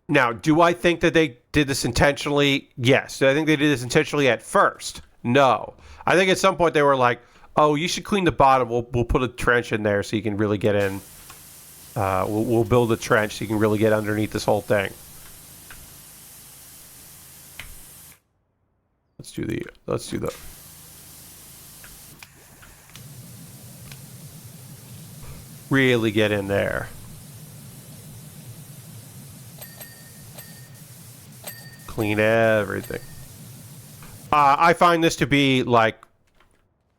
now, do I think that they did this intentionally? Yes. Do I think they did this intentionally at first? No. I think at some point they were like, oh, you should clean the bottom. We'll put a trench in there so you can really get in. We'll build a trench so you can really get underneath this whole thing. Let's do the... Really get in there. Clean everything. I find this to be like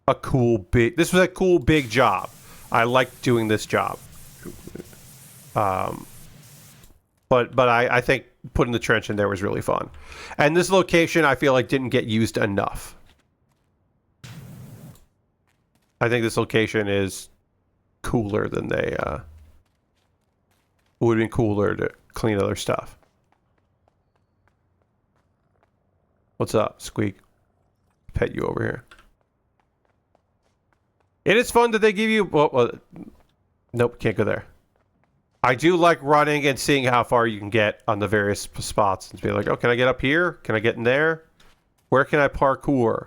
a cool big... This was a cool big job. I like doing this job. But I think putting the trench in there was really fun. And this location, I feel like, didn't get used enough. I think this location is cooler than they... would have been cooler to clean other stuff. What's up, Squeak? Pet you over here. It is fun that they give you... Well, nope, can't go there. I do like running and seeing how far you can get on the various spots. And be like, oh, can I get up here? Can I get in there? Where can I parkour?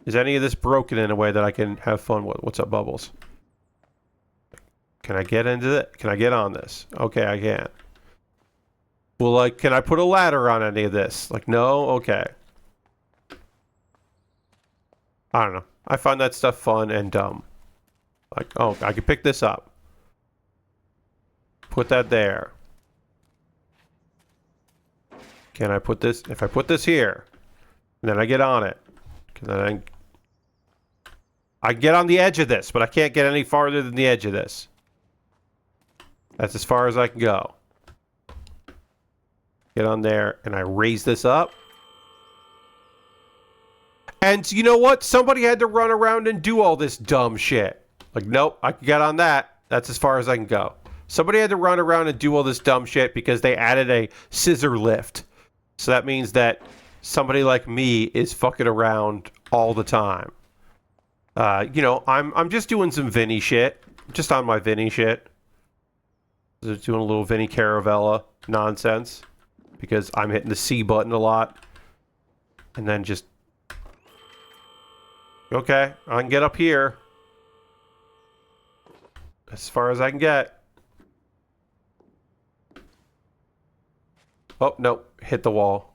Is any of this broken in a way that I can have fun with? What's up, Bubbles? Can I get into it? Can I get on this? Okay, I can. Well, like, can I put a ladder on any of this? Like, no? Okay. I don't know. I find that stuff fun and dumb. Like, oh, I can pick this up. Put that there. Can I put this... If I put this here, and then I get on it, then I get on the edge of this, but I can't get any farther than the edge of this. That's as far as I can go. Get on there, and I raise this up. And you know what? Somebody had to run around and do all this dumb shit. Like, nope, I can get on that. That's as far as I can go. Somebody had to run around and do all this dumb shit because they added a scissor lift. So that means that somebody like me is fucking around all the time. You know, I'm just doing some Vinny shit. Just on my Vinny shit. Just doing a little Vinny Caravella nonsense. Because I'm hitting the C button a lot. And then just... Okay, I can get up here. As far as I can get. Oh, no. Hit the wall.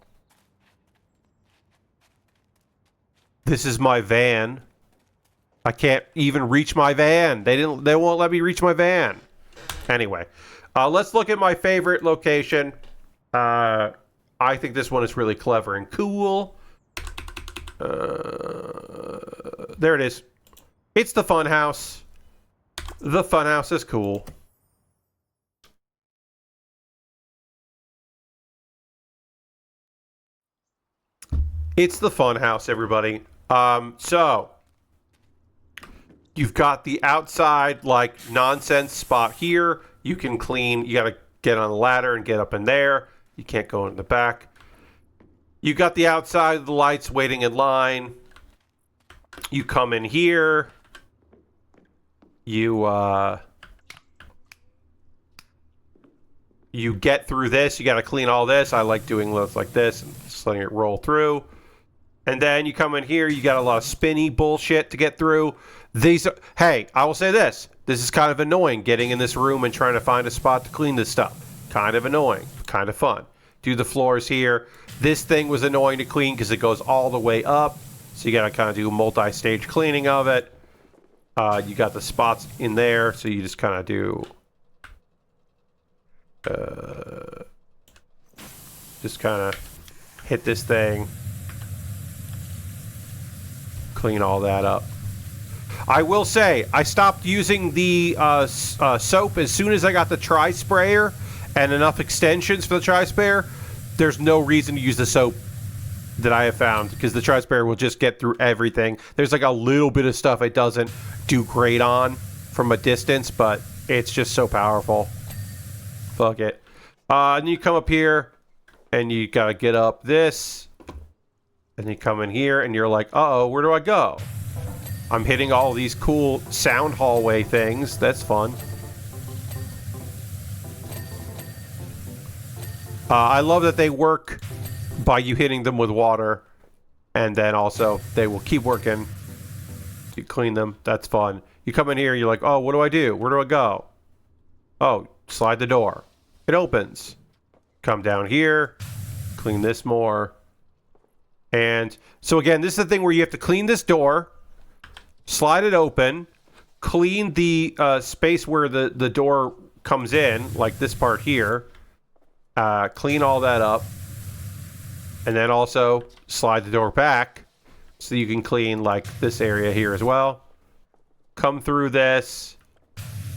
This is my van. I can't even reach my van. They won't let me reach my van. Anyway, let's look at my favorite location. I think this one is really clever and cool. There it is. It's the funhouse. The funhouse is cool. It's the fun house, everybody. So you've got the outside, like, nonsense spot here. You can clean. You got to get on the ladder and get up in there. You can't go in the back. You got the outside of the lights waiting in line. You come in here. You get through this. You got to clean all this. I like doing those like this and just letting it roll through. And then you come in here. You got a lot of spinny bullshit to get through. Hey, I will say this. This is kind of annoying, getting in this room and trying to find a spot to clean this stuff. Kind of annoying. Kind of fun. Do the floors here. This thing was annoying to clean because it goes all the way up. So you got to kind of do multi-stage cleaning of it. You got the spots in there. So you just kind of do... just kind of hit this thing. Clean all that up. I will say, I stopped using the soap as soon as I got the tri-sprayer and enough extensions for the tri-sprayer. There's no reason to use the soap that I have found, because the tri-sprayer will just get through everything. There's like a little bit of stuff it doesn't do great on from a distance, but it's just so powerful. Fuck it. And you come up here, and you gotta get up this, and you come in here, and you're like, uh-oh, where do I go? I'm hitting all these cool sound hallway things. That's fun. I love that they work by you hitting them with water, and then also they will keep working. You clean them. That's fun. You come in here, you're like, oh, what do I do? Where do I go? Oh, slide the door. It opens. Come down here, clean this more. And so again, this is the thing where you have to clean this door, slide it open, clean the space where the door comes in, like this part here. Clean all that up. And then also slide the door back so you can clean like this area here as well. Come through this.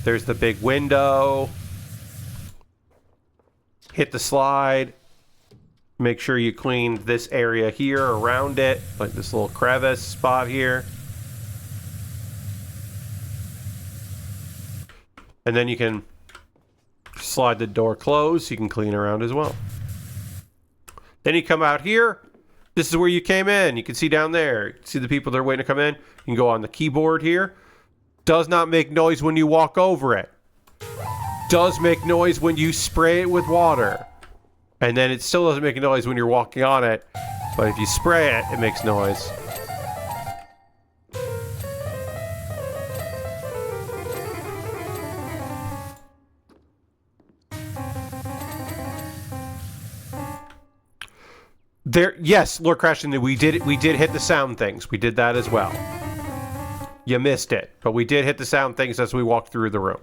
There's the big window. Hit the slide. Make sure you clean this area here around it, like this little crevice spot here. And then you can slide the door closed so you can clean around as well. Then you come out here. This is where you came in. You can see down there. You can see the people that are waiting to come in. You can go on the keyboard here. Does not make noise when you walk over it. Does make noise when you spray it with water. And then it still doesn't make a noise when you're walking on it. But if you spray it, it makes noise. Yes, Lord Crashton, we did hit the sound things. We did that as well. You missed it, but we did hit the sound things as we walked through the room.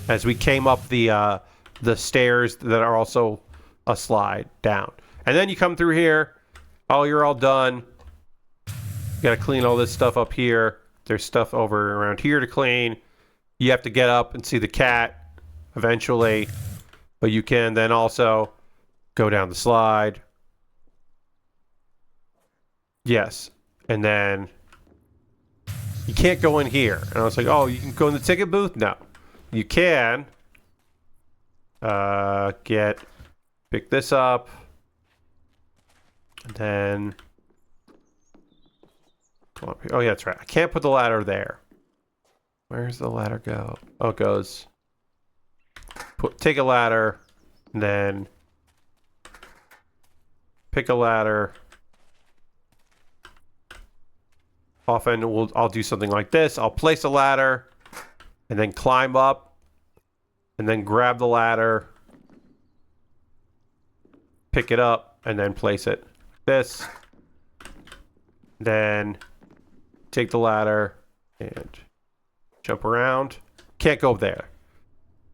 As we came up the stairs that are also a slide down. And then you come through here. Oh, you're all done. You gotta clean all this stuff up here. There's stuff over around here to clean. You have to get up and see the cat eventually. But you can then also go down the slide. Yes. And then you can't go in here. And I was like, oh, you can go in the ticket booth? No. You can pick this up. And then come up here. Oh, yeah, that's right. I can't put the ladder there. Where's the ladder go? Oh, it goes. Take a ladder, and then pick a ladder. Often I'll do something like this. I'll place a ladder and then climb up and then grab the ladder, pick it up, and then place it like this. Then take the ladder and jump around. Can't go up there.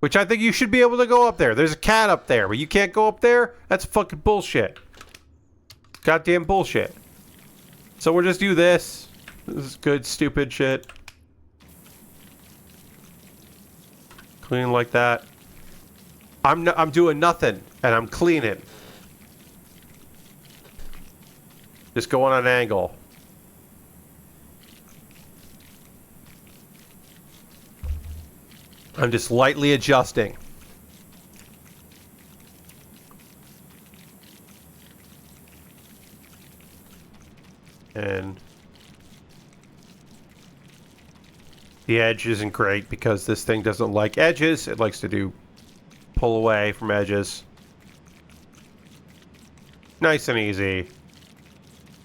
Which I think you should be able to go up there. There's a cat up there, but you can't go up there? That's fucking bullshit. Goddamn bullshit. So we'll just do this. This is good, stupid shit. Clean like that. I'm doing nothing, and I'm cleaning. Just go on an angle. I'm just lightly adjusting. And the edge isn't great because this thing doesn't like edges. It likes to do pull away from edges. Nice and easy.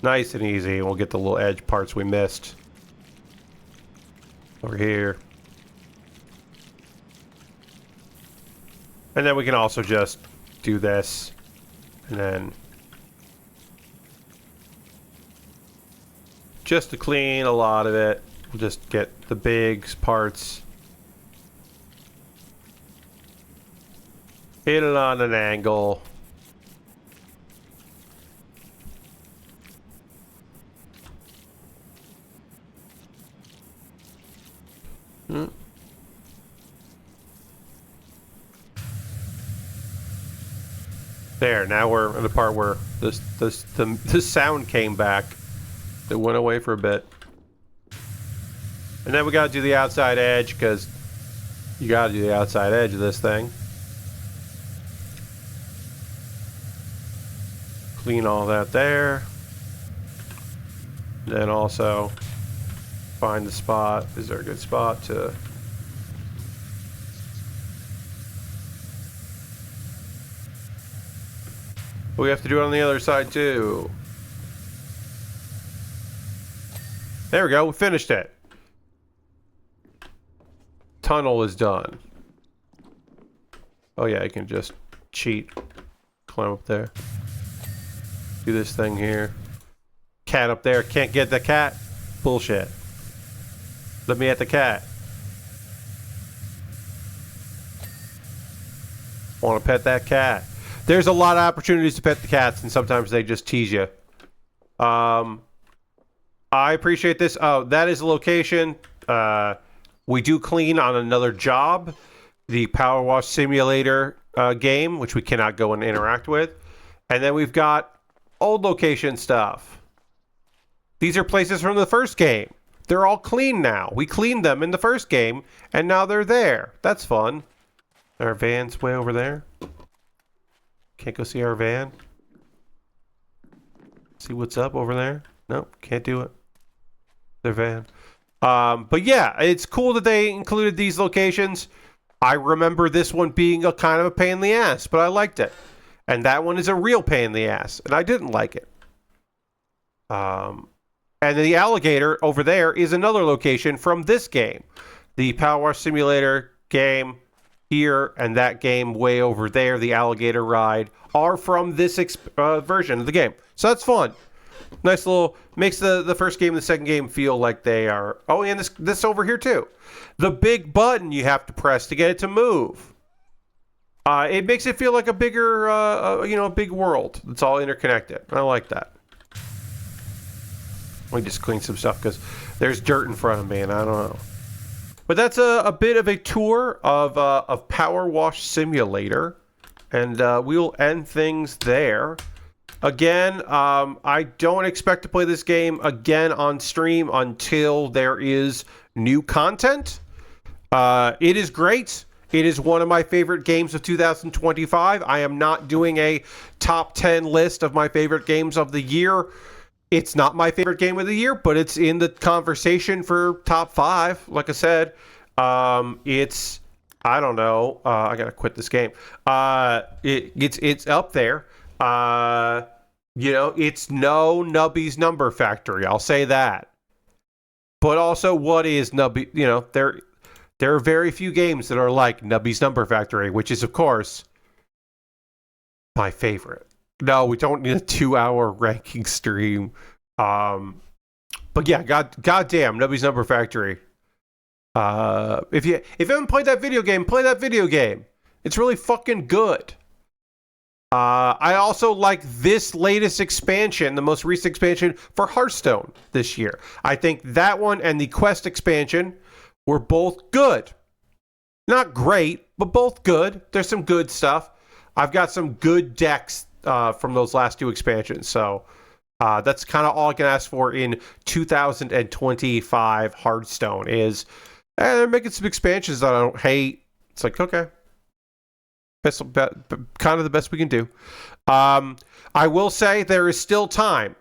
Nice and easy. We'll get the little edge parts we missed. Over here. And then we can also just do this. And then just to clean a lot of it, we'll just get the big parts. Hit it on an angle. There, now we're in the part where the sound came back. It went away for a bit. And then we gotta do the outside edge, because you gotta do the outside edge of this thing. Clean all that there. Then also find the spot. Is there a good spot to... We have to do it on the other side too. There we go, we finished it. Tunnel is done. Oh yeah, you can just cheat. Climb up there. Do this thing here. Cat up there, can't get the cat? Bullshit. Let me at the cat. Want to pet that cat? There's a lot of opportunities to pet the cats, and sometimes they just tease you. I appreciate this. Oh, that is a location. We do clean on another job. The PowerWash Simulator game, which we cannot go and interact with. And then we've got old location stuff. These are places from the first game. They're all clean now. We cleaned them in the first game, and now they're there. That's fun. Our van's way over there. Can't go see our van. See what's up over there? Nope, can't do it. Their van. But yeah, it's cool that they included these locations. I remember this one being a kind of a pain in the ass, but I liked it. And that one is a real pain in the ass, and I didn't like it. And the alligator over there is another location from this game. The PowerWash Simulator game here and that game way over there, the alligator ride, are from this version of the game. So that's fun. Nice little, makes the first game and the second game feel like they are. Oh, and this over here too. The big button you have to press to get it to move. It makes it feel like a bigger, a big world that's all interconnected. I like that. Let me just clean some stuff because there's dirt in front of me and I don't know. But that's a bit of a tour of PowerWash Simulator, and we will end things there. Again, I don't expect to play this game again on stream until there is new content. It is great. It is one of my favorite games of 2025. I am not doing a top 10 list of my favorite games of the year. It's not my favorite game of the year, but it's in the conversation for top 5. Like I said, it's, I don't know. I gotta quit this game. It's up there. It's no Nubby's Number Factory. I'll say that. But also, what is Nubby? There are very few games that are like Nubby's Number Factory, which is, of course, my favorite. No, we don't need a 2-hour ranking stream. But yeah, goddamn, Nubby's Number Factory. If you haven't played that video game, play that video game. It's really fucking good. I also like this latest expansion, the most recent expansion for Hearthstone this year. I think that one and the Quest expansion were both good. Not great, but both good. There's some good stuff. I've got some good decks from those last 2 expansions, so That's kind of all I can ask for in 2025 Hearthstone is they're making some expansions that I don't hate. It's like, okay. Kind of the best we can do. I will say there is still time.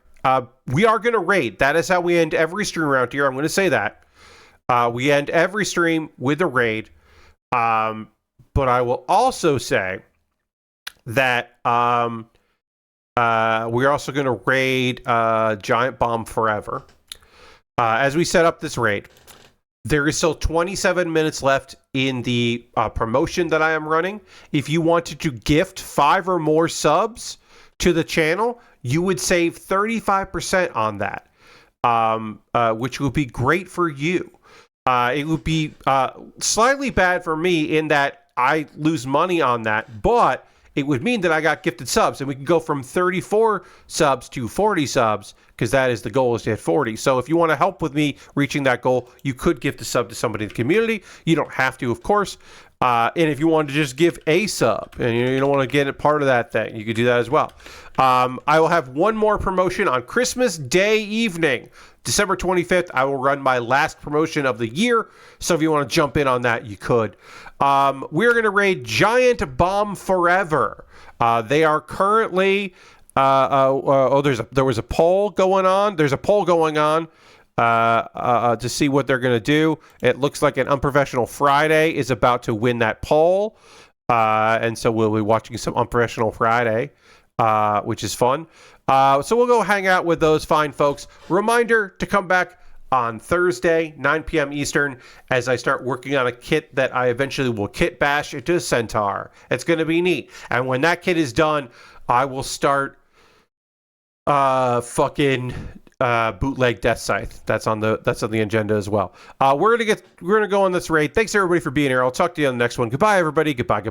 We are going to raid. That is how we end every stream around here. I'm going to say that. We end every stream with a raid. But I will also say that we're also going to raid Giant Bomb Forever. As we set up this raid, there is still 27 minutes left in the promotion that I am running. If you wanted to gift 5 or more subs to the channel, you would save 35% on that, which would be great for you. It would be slightly bad for me in that I lose money on that, but it would mean that I got gifted subs, and we can go from 34 subs to 40 subs, because that is the goal, is to hit 40. So if you want to help with me reaching that goal, you could gift a sub to somebody in the community. You don't have to, of course. And if you want to just give a sub, and you don't want to get a part of that thing, you could do that as well. I will have one more promotion on Christmas Day evening. December 25th, I will run my last promotion of the year. So if you want to jump in on that, you could. We're going to raid Giant Bomb Forever. They are currently... there was a poll going on. There's a poll going on to see what they're going to do. It looks like an Unprofessional Friday is about to win that poll. And so we'll be watching some Unprofessional Friday, which is fun. So we'll go hang out with those fine folks. Reminder to come back on Thursday, 9 p.m. Eastern, as I start working on a kit that I eventually will kit bash into Centaur. It's going to be neat. And when that kit is done, I will start bootleg Death Scythe. That's on the agenda as well. We're gonna go on this raid. Thanks everybody for being here. I'll talk to you on the next one. Goodbye, everybody. Goodbye.